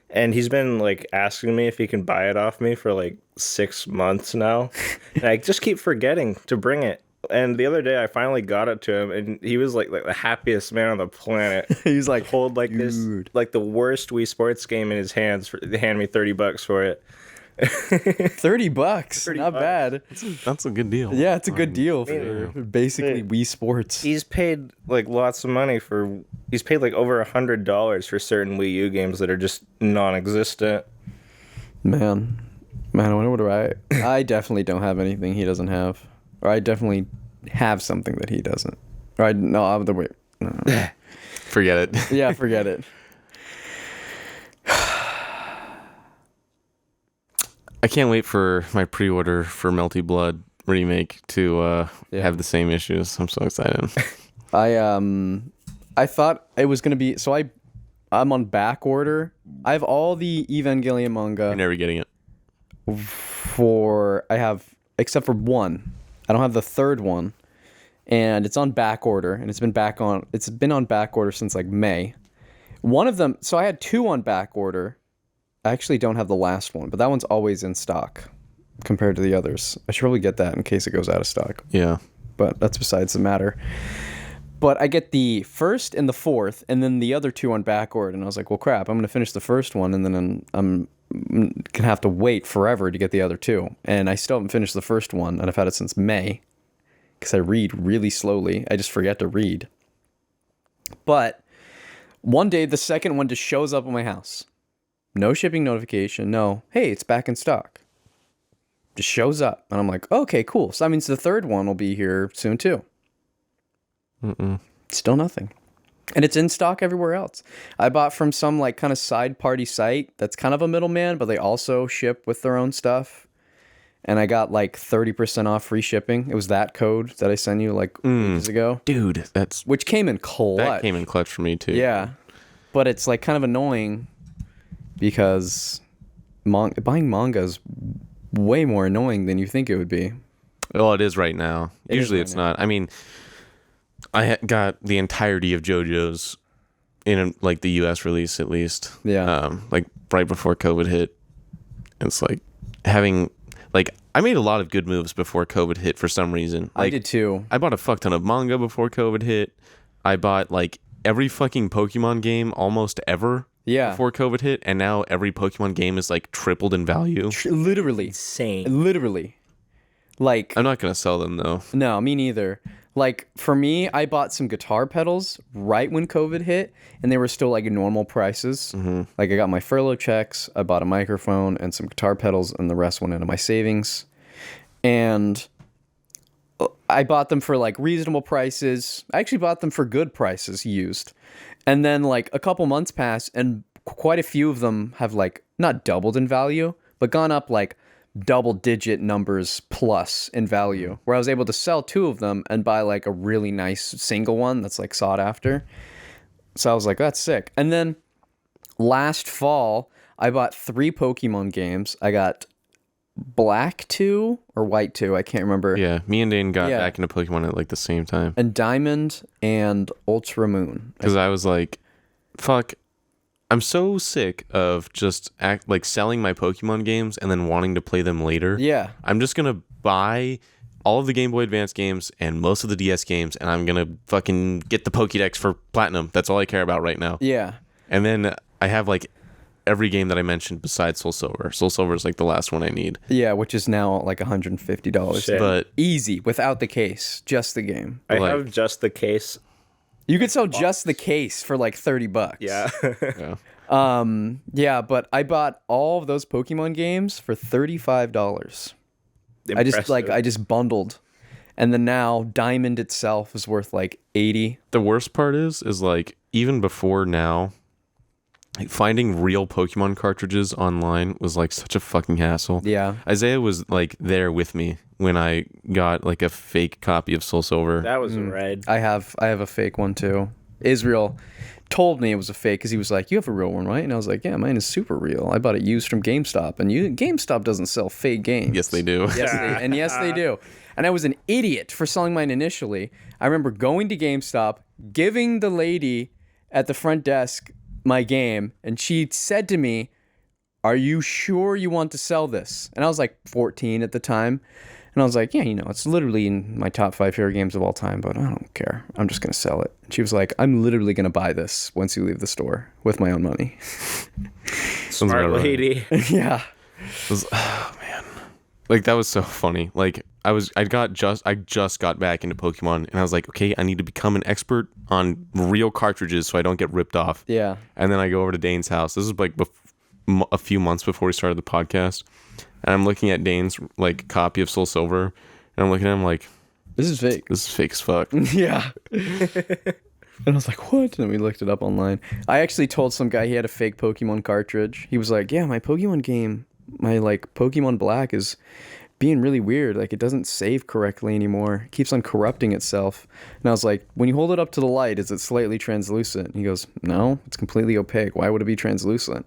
And he's been like asking me if he can buy it off me for like 6 months now. And I just keep forgetting to bring it. And the other day I finally got it to him and he was like the happiest man on the planet. He's like, hold like this, like the worst Wii Sports game in his hands. They hand me $30 for it. $30, not bad. That's a good deal. Yeah, it's a good deal for basically Wii Sports. He's paid like lots of money for. He's paid like over $100 for certain Wii U games that are just non-existent. Man, I wonder what I definitely don't have anything he doesn't have, or I definitely have something that he doesn't. Or wait. No. Forget it. Yeah, forget it. I can't wait for my pre-order for Melty Blood remake to have the same issues. I'm so excited. I thought it was gonna be I'm on back order. I have all the Evangelion manga. You're never getting it. Except for one. I don't have the third one, and it's on back order, and it's been on back order since like May. One of them. So I had 2 on back order. I actually don't have the last one, but that one's always in stock compared to the others. I should probably get that in case it goes out of stock. Yeah. But that's besides the matter. But I get the first and the fourth, and then the other 2 on back order. And I was like, well, crap, I'm going to finish the first one, and then gonna have to wait forever to get the other two. And I still haven't finished the first one, and I've had it since May because I read really slowly. I just forget to read. But one day, the second one just shows up at my house. No shipping notification. No, hey, it's back in stock. Just shows up. And I'm like, okay, cool. So that means the third one will be here soon too. Still nothing. And it's in stock everywhere else. I bought from some like kind of side party site that's kind of a middleman, but they also ship with their own stuff. And I got like 30% off free shipping. It was that code that I sent you like weeks ago. Dude, Which came in clutch. that came in clutch for me too. Yeah. But it's like kind of annoying because buying manga is way more annoying than you think it would be. Well, it is right now. Usually it's not. I mean, I got the entirety of JoJo's in like the US release at least. Yeah. Like right before COVID hit. It's like having like I made a lot of good moves before COVID hit for some reason. Like, I did too. I bought a fuck ton of manga before COVID hit. I bought like every fucking Pokemon game almost ever before COVID hit, and now every Pokemon game is like tripled in value. Literally. Insane. Literally. Like, I'm not gonna sell them though. no, me neither. Like, for me, I bought some guitar pedals right when COVID hit, and they were still like normal prices. Like, I got my furlough checks, I bought a microphone and some guitar pedals, and the rest went into my savings. And I bought them for like reasonable prices. I actually bought them for good prices used. And then like a couple months passed, and quite a few of them have like not doubled in value, but gone up like double-digit numbers plus in value, where I was able to sell two of them and buy like a really nice single one that's like sought after. So I was like, that's sick. And then last fall, I bought 3 Pokemon games. I got Black 2 or White 2, I can't remember. Yeah, me and Dane got back into Pokemon at like the same time. And Diamond and Ultra Moon. Because I was like, fuck, I'm so sick of just selling my Pokemon games and then wanting to play them later. Yeah. I'm just going to buy all of the Game Boy Advance games and most of the DS games, and I'm going to fucking get the Pokédex for Platinum. That's all I care about right now. Yeah. And then I have like every game that I mentioned besides Soul Silver. Soul Silver is like the last one I need. Yeah, which is now like $150. Shit. But easy, without the case, just the game. I Like- have just the case. You could sell just the case for like $30. Yeah. yeah. Yeah, but I bought all of those Pokemon games for $35. I just bundled. And then now Diamond itself is worth like $80. The worst part is like even before now, like, finding real Pokemon cartridges online was like such a fucking hassle. Yeah. Isaiah was like there with me when I got like a fake copy of Soul Silver. That was a red. I have a fake one too. Israel told me it was a fake because he was like, "You have a real one, right?" And I was like, "Yeah, mine is super real. I bought it used from GameStop, and GameStop doesn't sell fake games." Yes, they do. Yes, they do. And I was an idiot for selling mine initially. I remember going to GameStop, giving the lady at the front desk my game, and she said to me, "Are you sure you want to sell this?" And I was like 14 at the time. And I was like, yeah, it's literally in my top 5 favorite games of all time, but I don't care. I'm just going to sell it. And she was like, I'm literally going to buy this once you leave the store with my own money. Smart lady. Yeah. Oh man. Like that was so funny. Like I just got back into Pokemon and I was like, okay, I need to become an expert on real cartridges so I don't get ripped off. Yeah. And then I go over to Dane's house. This is like a few months before we started the podcast. And I'm looking at Dane's like copy of Soul Silver, and I'm looking at him like, this is fake. this is fake as fuck. Yeah. And I was like, what? And we looked it up online. I actually told some guy he had a fake Pokemon cartridge. He was like, yeah, my Pokemon game, my like Pokemon Black is being really weird. Like it doesn't save correctly anymore. It keeps on corrupting itself. And I was like, when you hold it up to the light, is it slightly translucent? And he goes, no, it's completely opaque. Why would it be translucent?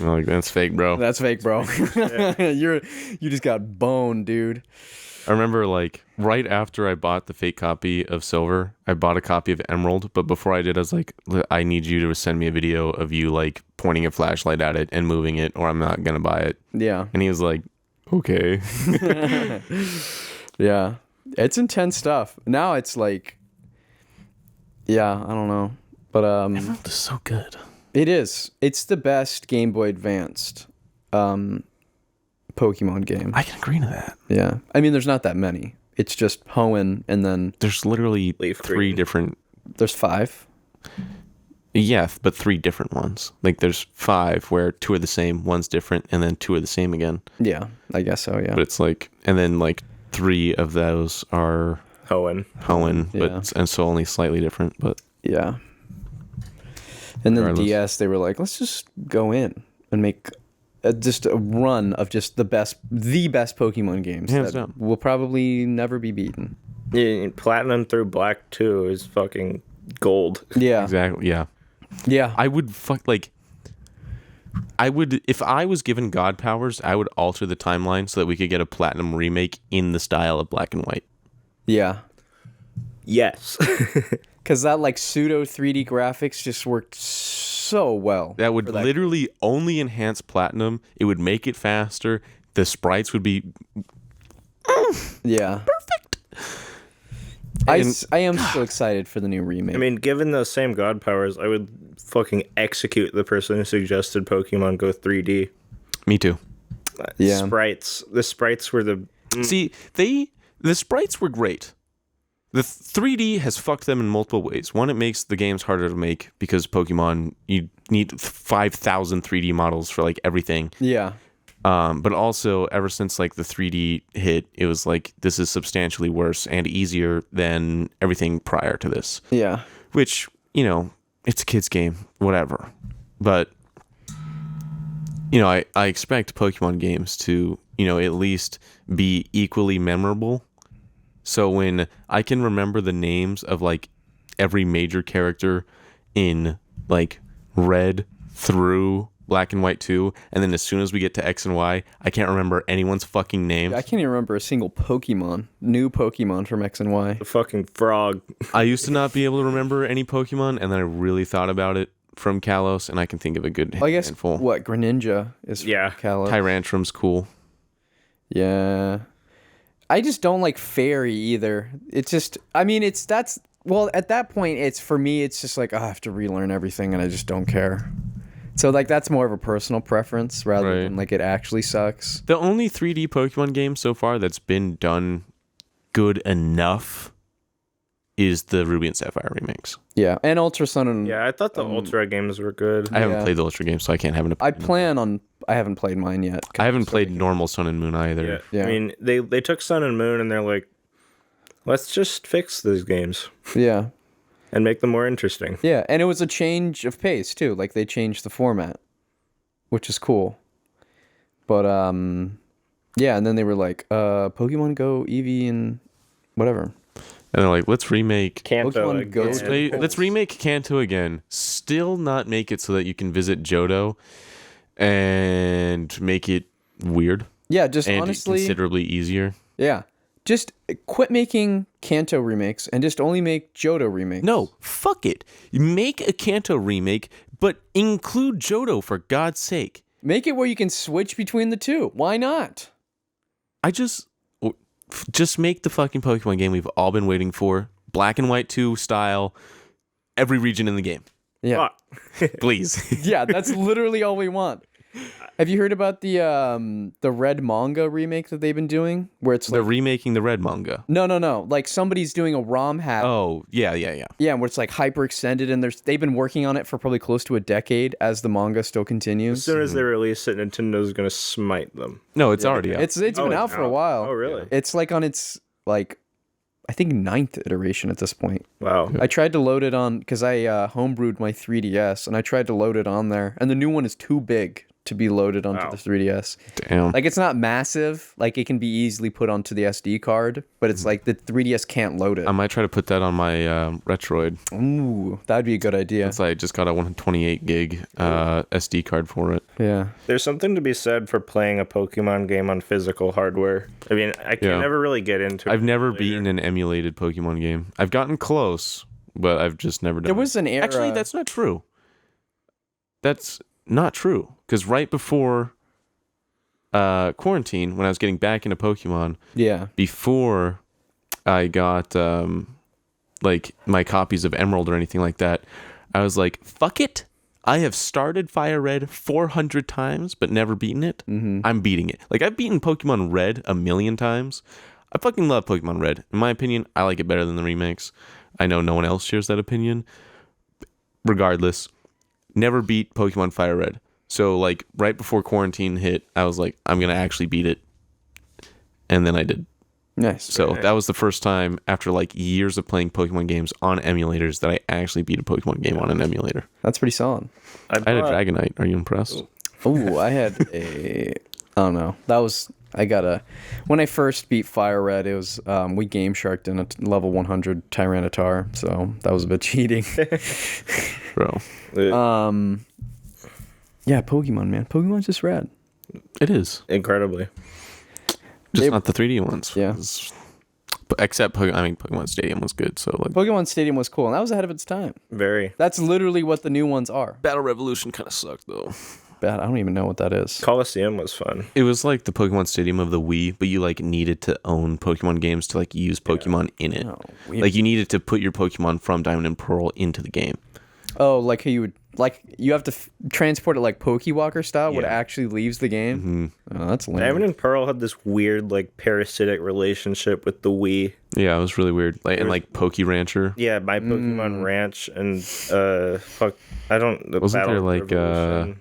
I'm like, that's fake, bro. That's fake, bro. You just got boned, dude. I remember like right after I bought the fake copy of Silver, I bought a copy of Emerald, but before I did, I was like, I need you to send me a video of you like pointing a flashlight at it and moving it, or I'm not gonna buy it. Yeah. And he was like, okay. Yeah. It's intense stuff. Now it's like, yeah, I don't know. But Emerald is so good. it is. It's the best Game Boy Advanced Pokemon game. I can agree to that. Yeah. I mean, there's not that many. It's just Hoenn, and then There's literally Leaf three Green. different. there's 5. Yeah, but 3 different ones. Like there's 5 where 2 are the same, one's different, and then 2 are the same again. Yeah, I guess so, yeah. But it's like, and then like 3 of those are Hoenn. Hoenn, Yeah. and so only slightly different. But Yeah. And then Regardless. DS, they were like, let's just go in and make just a run of just the best Pokemon games Hands that down. will probably never be beaten. Yeah, Platinum through Black 2 is fucking gold. Yeah. exactly, yeah. Yeah. I would if I was given god powers, I would alter the timeline so that we could get a platinum remake in the style of Black and White. Yeah. Yes. Because that like pseudo 3D graphics just worked so well. That would literally only enhance platinum. It would make it faster. The sprites would be Yeah. Perfect. I am so excited for the new remake. I mean, given those same god powers, I would fucking execute the person who suggested Pokemon go 3D. me too. Yeah. Sprites. The sprites were the... See, the sprites were great. The 3D has fucked them in multiple ways. One, it makes the games harder to make because Pokemon, you need 5,000 3D models for like everything. Yeah. But also, ever since like the 3D hit, it was like this is substantially worse and easier than everything prior to this. Yeah. Which, it's a kid's game, whatever. But I expect Pokemon games to at least be equally memorable. So when I can remember the names of like every major character in like Red through Black and White 2, and then as soon as we get to X and Y, I can't remember anyone's fucking name. I can't even remember a single new Pokemon from X and Y. The fucking frog. I used to not be able to remember any Pokemon, and then I really thought about it from Kalos, and I can think of a good I guess handful. what Greninja is Yeah. Kalos. Tyrantrum's cool. Yeah. I just don't like Fairy either. It's just at that point it's for me it's just like I have to relearn everything and I just don't care. So like that's more of a personal preference rather Right. than like it actually sucks. The only 3D Pokemon game so far that's been done good enough is the Ruby and Sapphire remakes. Yeah, and Ultra Sun and Yeah, I thought the Ultra games were good. I haven't Yeah. played the Ultra game, so I can't have an opinion. I haven't played mine yet. I haven't played normal Sun and Moon either. Yeah. Yeah. I mean, they took Sun and Moon and they're like, let's just fix these games Yeah. and make them more interesting. Yeah, and it was a change of pace too. Like they changed the format, which is cool. But yeah, and then they were like, Pokemon Go, Eevee, and whatever. And they're like, let's remake. Kanto Pokemon Go. again. Let's remake Kanto again. Still not make it so that you can visit Johto, and make it weird Yeah, just and honestly, considerably easier. yeah, just quit making Kanto remakes and just only make Johto remakes. No, fuck it. Make a Kanto remake, but include Johto for God's sake. Make it where you can switch between the two. Why not? Just make the fucking Pokemon game we've all been waiting for. Black and White 2 style. Every region in the game. Yeah, Fuck. Please. yeah, that's literally all we want. Have you heard about the Red manga remake that they've been doing, where it's They're like remaking the Red manga. no, like somebody's doing a ROM hack. Oh, yeah. Yeah, where it's like hyper extended, and they've been working on it for probably close to a decade as the manga still As continues. soon as they release it, Nintendo's gonna smite them. No, it's already out. It's been out for a while. Oh, really? It's like on its like I think 9th iteration at this point. Wow. I tried to load it on because I homebrewed my 3DS, and I tried to load it on there, and the new one is too big to be loaded onto Wow. the 3DS. Damn. Like it's not massive, like it can be easily put onto the SD card, but it's like the 3DS can't load it. I might try to put that on my Retroid. Ooh, that'd be a good idea. Since I just got a 128 gig SD card for it. Yeah. There's something to be said for playing a Pokemon game on physical hardware. I mean, I can Yeah. never really get into it. I've never beaten an emulated Pokemon game. I've gotten close, but I've just never done There it. was an era. Actually, that's not true. That's not true. Because right before quarantine, when I was getting back into Pokemon, Yeah. before I got like my copies of Emerald or anything like that, I was like, fuck it. I have started Fire Red 400 times, but never beaten it. I'm beating it. Like, I've beaten Pokemon Red 1,000,000 times. I fucking love Pokemon Red. In my opinion, I like it better than the remakes. I know no one else shares that opinion. Regardless, never beat Pokemon Fire Red. So, like, right before quarantine hit, I was like, I'm going to actually beat it. And then I did. Nice. So that was the first time after like years of playing Pokemon games on emulators that I actually beat a Pokemon game on an emulator. That's pretty solid. I had a Dragonite. Are you impressed? Oh, I had I don't know. When I first beat Fire Red, it was, we Game Sharked in a level 100 Tyranitar, so that was a bit cheating. Bro. Yeah, Pokemon, man. Pokemon's just rad. It is. Incredibly. Just not the 3D ones. Yeah. Except, Pokemon Stadium was good, so like... Pokemon Stadium was cool, and that was ahead of its time. Very. That's literally what the new ones are. Battle Revolution kind of sucked, though. Bad. I don't even know what that is. Coliseum was fun. It was like the Pokemon Stadium of the Wii, but you like needed to own Pokemon games to like use Pokemon in it. Oh, weird. Like you needed to put your Pokemon from Diamond and Pearl into the game. Oh, like how you would... Like, you have to transport it like Pokewalker style, when it Yeah. actually leaves the game? Oh, that's lame. Diamond and Pearl had this weird, like, parasitic relationship with the Wii. Yeah, it was really weird. Like and like Poke Rancher. Yeah, My Pokemon Ranch and, I don't... The Wasn't there, Battle like, Revolution.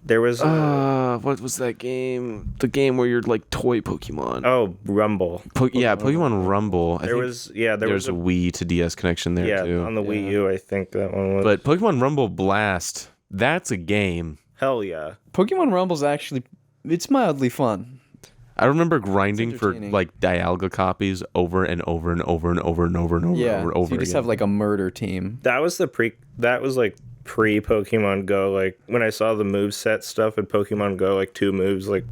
There was... What was that game? The game where you're like toy Pokemon. oh, Rumble. Pokemon Rumble. There was a Wii to DS connection there too. on the Wii U, I think that one was. But Pokemon Rumble Blast, that's a game. Hell yeah. Pokemon Rumble's actually... It's mildly fun. I remember grinding for entertaining. like Dialga copies over and over and over and over and over and over Yeah, and over so you just again. have like a murder team. That was like pre-Pokemon Go. Like when I saw the moveset stuff in Pokemon Go, like 2 moves, like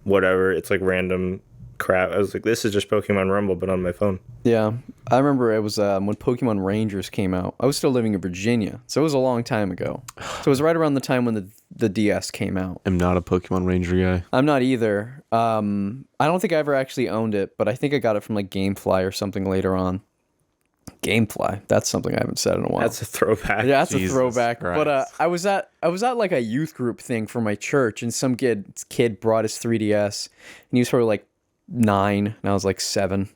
whatever, it's like random crap. I was like, this is just Pokemon Rumble, but on my phone. Yeah, I remember it was when Pokemon Rangers came out. I was still living in Virginia, so it was a long time ago. So it was right around the time when the DS came out. I'm not a Pokemon Ranger guy. I'm not either. I don't think I ever actually owned it, but I think I got it from like GameFly or something later on. GameFly, that's something I haven't said in a while. That's a throwback. Yeah, that's Jesus a throwback. Christ. But I was at like a youth group thing for my church, and some kid brought his 3DS, and he was probably like 9, and I was like 7.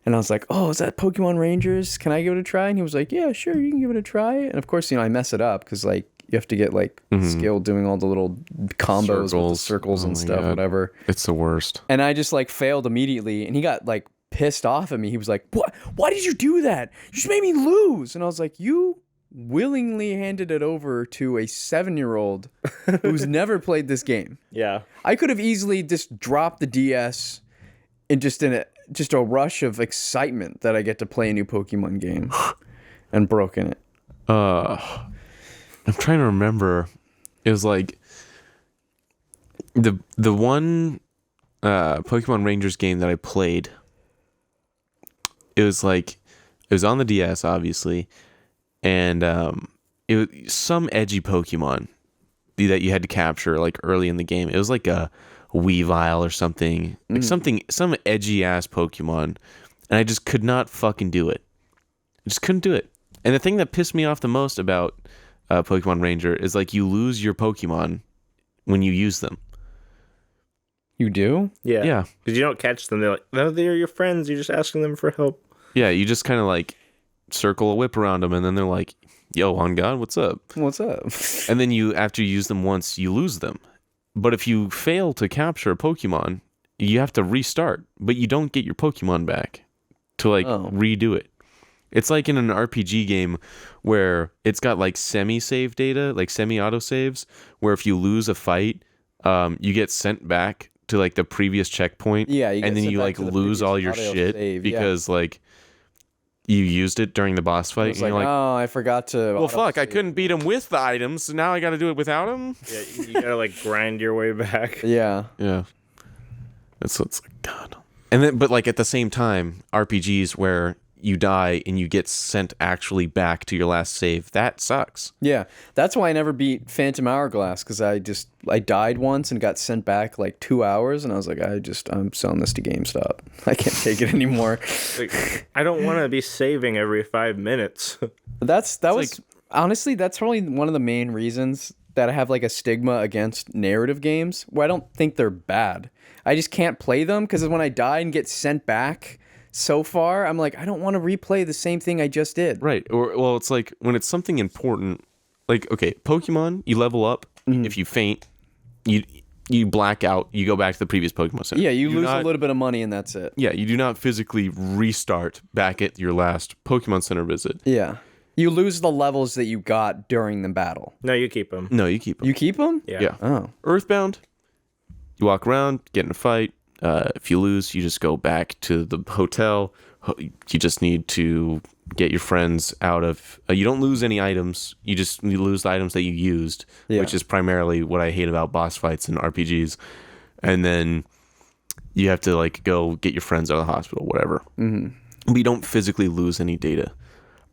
And I was like, oh, is that Pokemon Rangers? Can I give it a try? And he was like, yeah, sure, you can give it a try. And of course, I mess it up because like you have to get like skill doing all the little combos with the circles Oh and my stuff, God. whatever. It's the worst. And I just like failed immediately, and he got like pissed off at me. He was like, what? Why did you do that? You just made me lose. And I was like, you willingly handed it over to a 7-year-old who's never played this game. Yeah. I could have easily just dropped the DS and just a rush of excitement that I get to play a new Pokemon game and broken it. I'm trying to remember. It was like the one Pokemon Rangers game that I played. It was on the DS, obviously, and it was some edgy Pokemon that you had to capture like early in the game. It was like a Weavile or something, like some edgy ass Pokemon, and I just could not fucking do it. I just couldn't do it. And the thing that pissed me off the most about Pokemon Ranger is like you lose your Pokemon when you use them. You do? Yeah. Yeah. Because you don't catch them. They're like, no, they're your friends. You're just asking them for help. Yeah, you just kind of like circle a whip around them, and then they're like, "Yo, on God, what's up?" What's up? And then after you use them once, you lose them. But if you fail to capture a Pokemon, you have to restart, but you don't get your Pokemon back to like redo it. It's like in an RPG game where it's got like semi-save data, like semi-auto saves, where if you lose a fight, you get sent back to like the previous checkpoint. Yeah, you get and then sent you back like to the lose all your previous shit auto-save, because like you used it during the boss fight. It's And like, you're like, oh, I forgot to. well, fuck, I couldn't beat him with the items, so now I got to do it without him. Yeah, you gotta like grind your way back. Yeah. Yeah. It's like, God. And then, but like at the same time, RPGs where you die and you get sent actually back to your last save, that sucks. Yeah, that's why I never beat Phantom Hourglass, because I died once and got sent back like 2 hours, and I was like, I'm selling this to GameStop. I can't take it anymore. Like, I don't want to be saving every 5 minutes. That was honestly, that's probably one of the main reasons that I have like a stigma against narrative games, where I don't think they're bad. I just can't play them because when I die and get sent back so far, I'm like, I don't want to replay the same thing I just did. Right. Or well, it's like when it's something important, like okay, Pokemon, you level up. If you faint, you black out. You go back to the previous Pokemon Center. Yeah, you lose a little bit of money and that's it. Yeah, you do not physically restart back at your last Pokemon Center visit. Yeah. You lose the levels that you got during the battle. No, you keep them. No, you keep them. You keep them? Yeah. Oh. Earthbound, you walk around, get in a fight. If you lose, you just go back to the hotel. You just need to get your friends out of... you don't lose any items. You lose the items that you used, which is primarily what I hate about boss fights and RPGs. And then you have to like go get your friends out of the hospital, whatever. Mm-hmm. But you don't physically lose any data.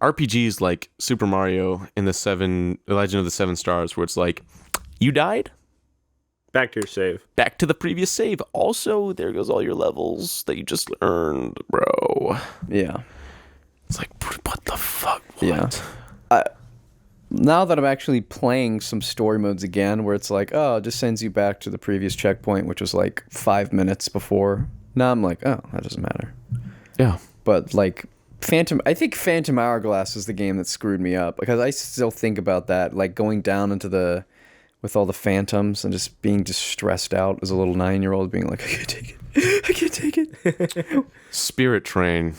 RPGs like Super Mario and the Legend of the Seven Stars, where it's like, you died? Back to your save. Back to the previous save. Also, there goes all your levels that you just earned, bro. Yeah. It's like, what the fuck? What? Yeah. Now that I'm actually playing some story modes again, where it's like, oh, it just sends you back to the previous checkpoint, which was like 5 minutes before. Now I'm like, oh, that doesn't matter. Yeah. But like I think Phantom Hourglass is the game that screwed me up, because I still think about that, like going down into with all the phantoms and just being distressed out as a little 9-year-old, being like, I can't take it. I can't take it. Spirit Train.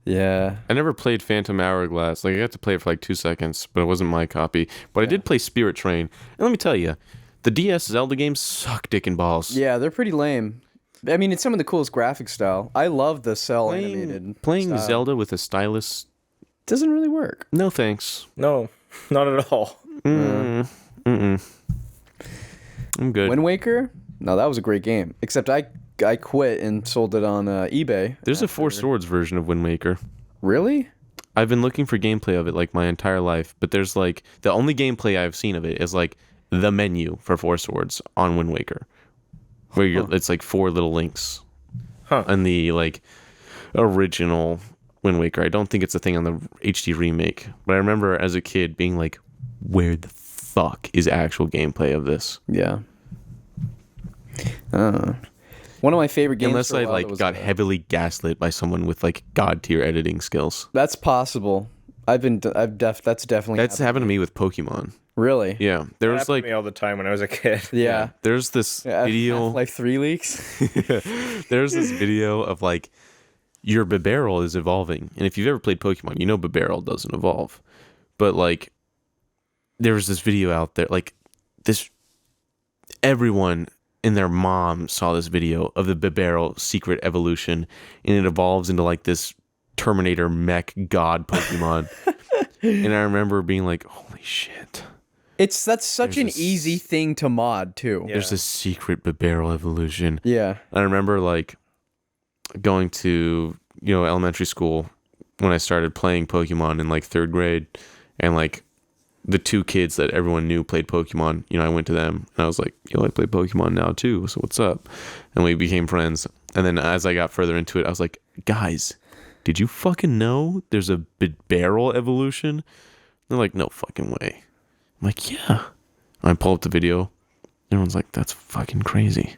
Yeah. I never played Phantom Hourglass. Like, I got to play it for like 2 seconds, but it wasn't my copy. But I did play Spirit Train. And let me tell you, the DS Zelda games suck dick and balls. Yeah, they're pretty lame. I mean, it's some of the coolest graphic style. I love the cell animated Playing style. Zelda with a stylus, Doesn't really work. no thanks. No, not at all. I'm good. Wind Waker? No, that was a great game. Except I quit and sold it on eBay. There's a Four Swords version of Wind Waker. Really? I've been looking for gameplay of it like my entire life, but there's like the only gameplay I've seen of it is like the menu for Four Swords on Wind Waker, where it's like 4 little links. And the like original Wind Waker. I don't think it's a thing on the HD remake, but I remember as a kid being like, where the fuck is actual gameplay of this? Yeah. One of my favorite games. Unless for a I while like that was, got heavily gaslit by someone with like god tier editing skills. That's possible. That's definitely That's happened to me with Pokemon. Really? Yeah, there was Happened like to me all the time when I was a kid. Yeah. there's this video. Like 3 leaks. There's this video of like your Bibarel is evolving, and if you've ever played Pokemon, you know Bibarel doesn't evolve. But like, there was this video out there, like this. Everyone and their mom saw this video of the Bibarel secret evolution, and it evolves into like this Terminator mech god Pokemon. And I remember being like, "Holy shit!" That's such an easy thing to mod too. There's a secret Bibarel evolution. Yeah. I remember like going to, elementary school when I started playing Pokemon in like 3rd grade, and like the 2 kids that everyone knew played Pokemon, I went to them and I was like, I play Pokemon now too, so what's up? And we became friends. And then as I got further into it, I was like, guys, did you fucking know there's a Bibarel evolution? They're like, no fucking way. I'm like, yeah. And I pull up the video. Everyone's like, that's fucking crazy.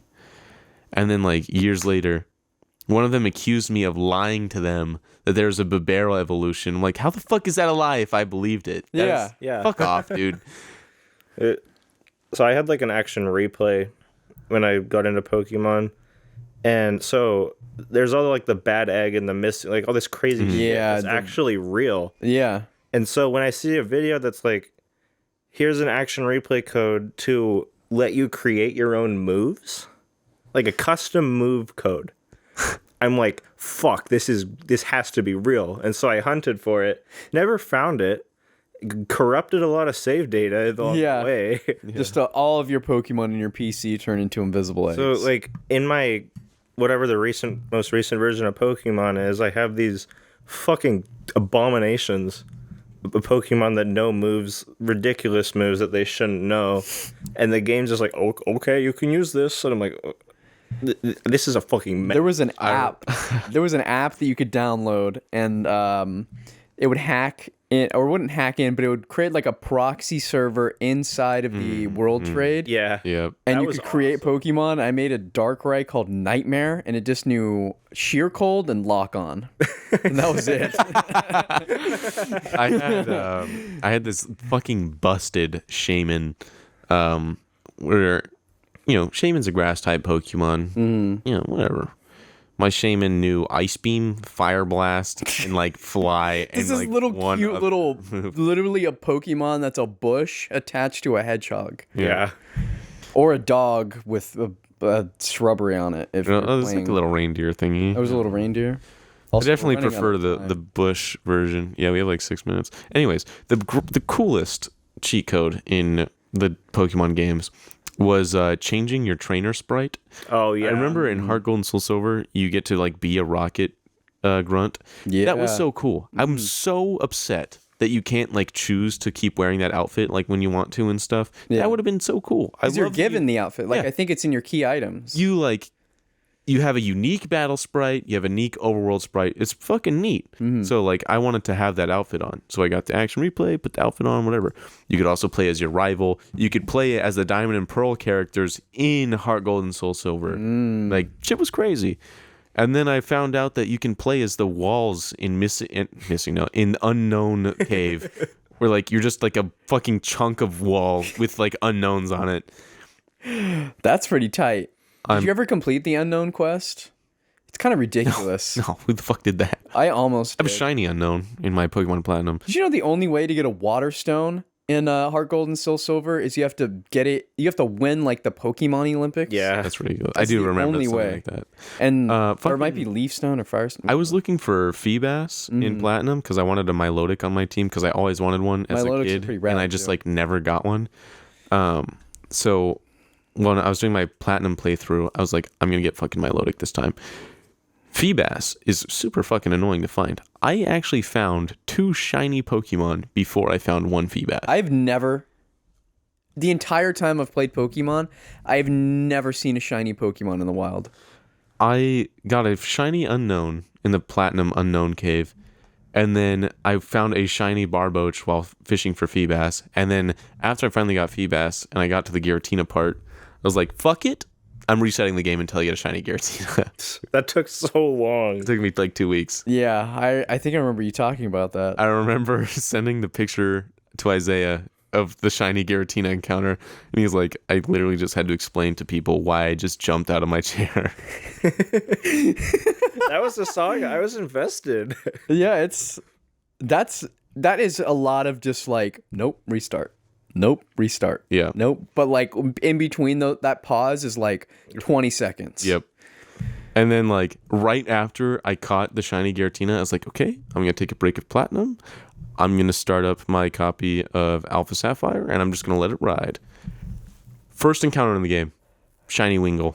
And then like years later, one of them accused me of lying to them that there's a Bibarel evolution. I'm like, how the fuck is that a lie if I believed it? Yeah. Yeah. Fuck off, dude. So I had like an action replay when I got into Pokemon. And so there's all like the bad egg and the missing, like all this crazy shit that's actually real. Yeah. And so when I see a video that's like, here's an action replay code to let you create your own moves, like a custom move code, I'm like, fuck, this has to be real. And so I hunted for it, never found it, corrupted a lot of save data along the way. Just all of your Pokemon in your PC turn into invisible eggs. So like in my, whatever the most recent version of Pokemon is, I have these fucking abominations of Pokemon that know moves, ridiculous moves that they shouldn't know. And the game's just like, okay, you can use this. And I'm like, this is a fucking mess. There was an app that you could download, and it would hack in, or wouldn't hack in, but it would create like a proxy server inside of the World Trade. Yeah. Yep. And That you was could create Pokemon. I made a Darkrai called Nightmare, and it just knew Sheer Cold and Lock On. And that was it. I had this fucking busted Shaman, where, Shaman's a grass type Pokemon. Whatever. My Shaman knew Ice Beam, Fire Blast, and like Fly. This and is like little cute little, literally a Pokemon that's a bush attached to a hedgehog. Yeah. Or a dog with a shrubbery on it. If you're It's like playing. a little reindeer thingy. That was a little reindeer. I Also, definitely we're running out prefer of the time. bush version. Yeah, we have like 6 minutes. Anyways, the coolest cheat code in the Pokemon games was changing your trainer sprite. Oh, yeah. I remember in Heart Gold and Soul Silver, you get to like be a rocket grunt. Yeah. That was so cool. I'm so upset that you can't like choose to keep wearing that outfit like when you want to and stuff. Yeah. That would have been so cool. Because you're given the outfit. Like, Yeah. I think it's in your key items. You have a unique battle sprite, you have a unique overworld sprite. It's fucking neat. So like I wanted to have that outfit on. So I got the action replay, put the outfit on, whatever. You could also play as your rival. You could play as the Diamond and Pearl characters in Heart Gold and Soul Silver. Like shit was crazy. And then I found out that you can play as the walls in in Unknown Cave. Where like you're just like a fucking chunk of wall with like unknowns on it. That's pretty tight. Did you ever complete the unknown quest? It's kind of ridiculous. No, who the fuck did that? I almost I have a did. shiny unknown in my Pokemon Platinum. Did you know the only way to get a water stone in Heart Gold and Soul Silver is you have to get it? You have to win like the Pokemon Olympics. Yeah. That's ridiculous. I do the remember only something way. like that. And or it fucking- might be Leaf Stone or Fire Stone. I was looking for Feebas in Platinum because I wanted a Milotic on my team because I always wanted one as Milotics a are kid, pretty rad, and I just too. like never got one. So when I was doing my Platinum playthrough, I was like, I'm gonna get fucking Milotic this time. Feebas is super fucking annoying to find. I actually found 2 shiny Pokemon before I found one Feebas. I've never, the entire time I've played Pokemon, I've never seen a shiny Pokemon in the wild. I got a shiny unknown in the Platinum Unknown Cave, and then I found a shiny Barboach while fishing for Feebas. And then after I finally got Feebas and I got to the Giratina part, I was like, fuck it. I'm resetting the game until I get a shiny Giratina. That took so long. It took me like 2 weeks. Yeah, I think I remember you talking about that. I remember sending the picture to Isaiah of the shiny Giratina encounter, and he's like, I literally just had to explain to people why I just jumped out of my chair. That was the song. I was invested. Yeah, that is a lot of just like, nope, restart. Nope, restart. Yeah. Nope. But like in between that pause is like 20 seconds. Yep. And then like right after I caught the shiny Giratina, I was like, okay, I'm gonna take a break of Platinum. I'm gonna start up my copy of Alpha Sapphire, and I'm just gonna let it ride. First encounter in the game, shiny Wingull.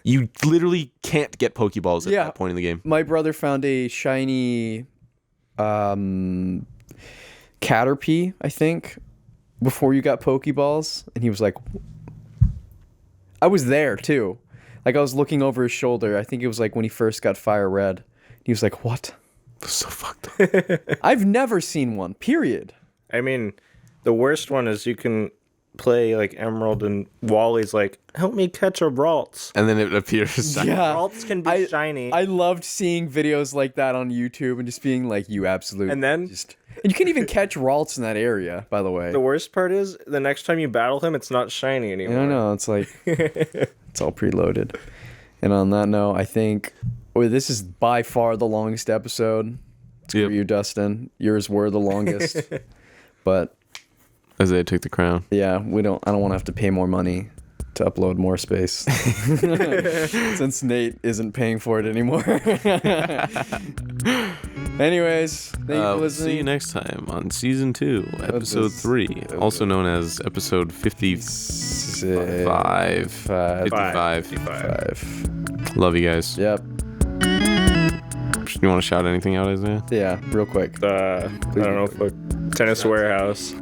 You literally can't get Pokeballs at Yeah. that point in the game. My brother found a shiny Caterpie, I think, before you got Pokeballs, and he was like, I was there too. Like I was looking over his shoulder. I think it was like when he first got Fire Red. He was like, what? So fucked up. I've never seen one, period. I mean, the worst one is you can play like Emerald and Wally's like, help me catch a Ralts. And then it appears. Yeah. Ralts can be shiny. I loved seeing videos like that on YouTube and just being like, you absolute. And then- And you can't even catch Ralts in that area, by the way. The worst part is the next time you battle him, it's not shiny I anymore. don't know. It's like, it's all preloaded. And on that note, I think this is by far the longest episode. Screw Yep. you, Dustin. Yours were the longest. But Isaiah took the crown. yeah, I don't want to have to pay more money to upload more space. Since Nate isn't paying for it anymore. Anyways, thank you for listening. See you next time on season 2, episode 3, also known as episode 55. 55. Love you guys. Yep. You want to shout anything out, Isaiah? Yeah, real quick. I don't know, tennis warehouse.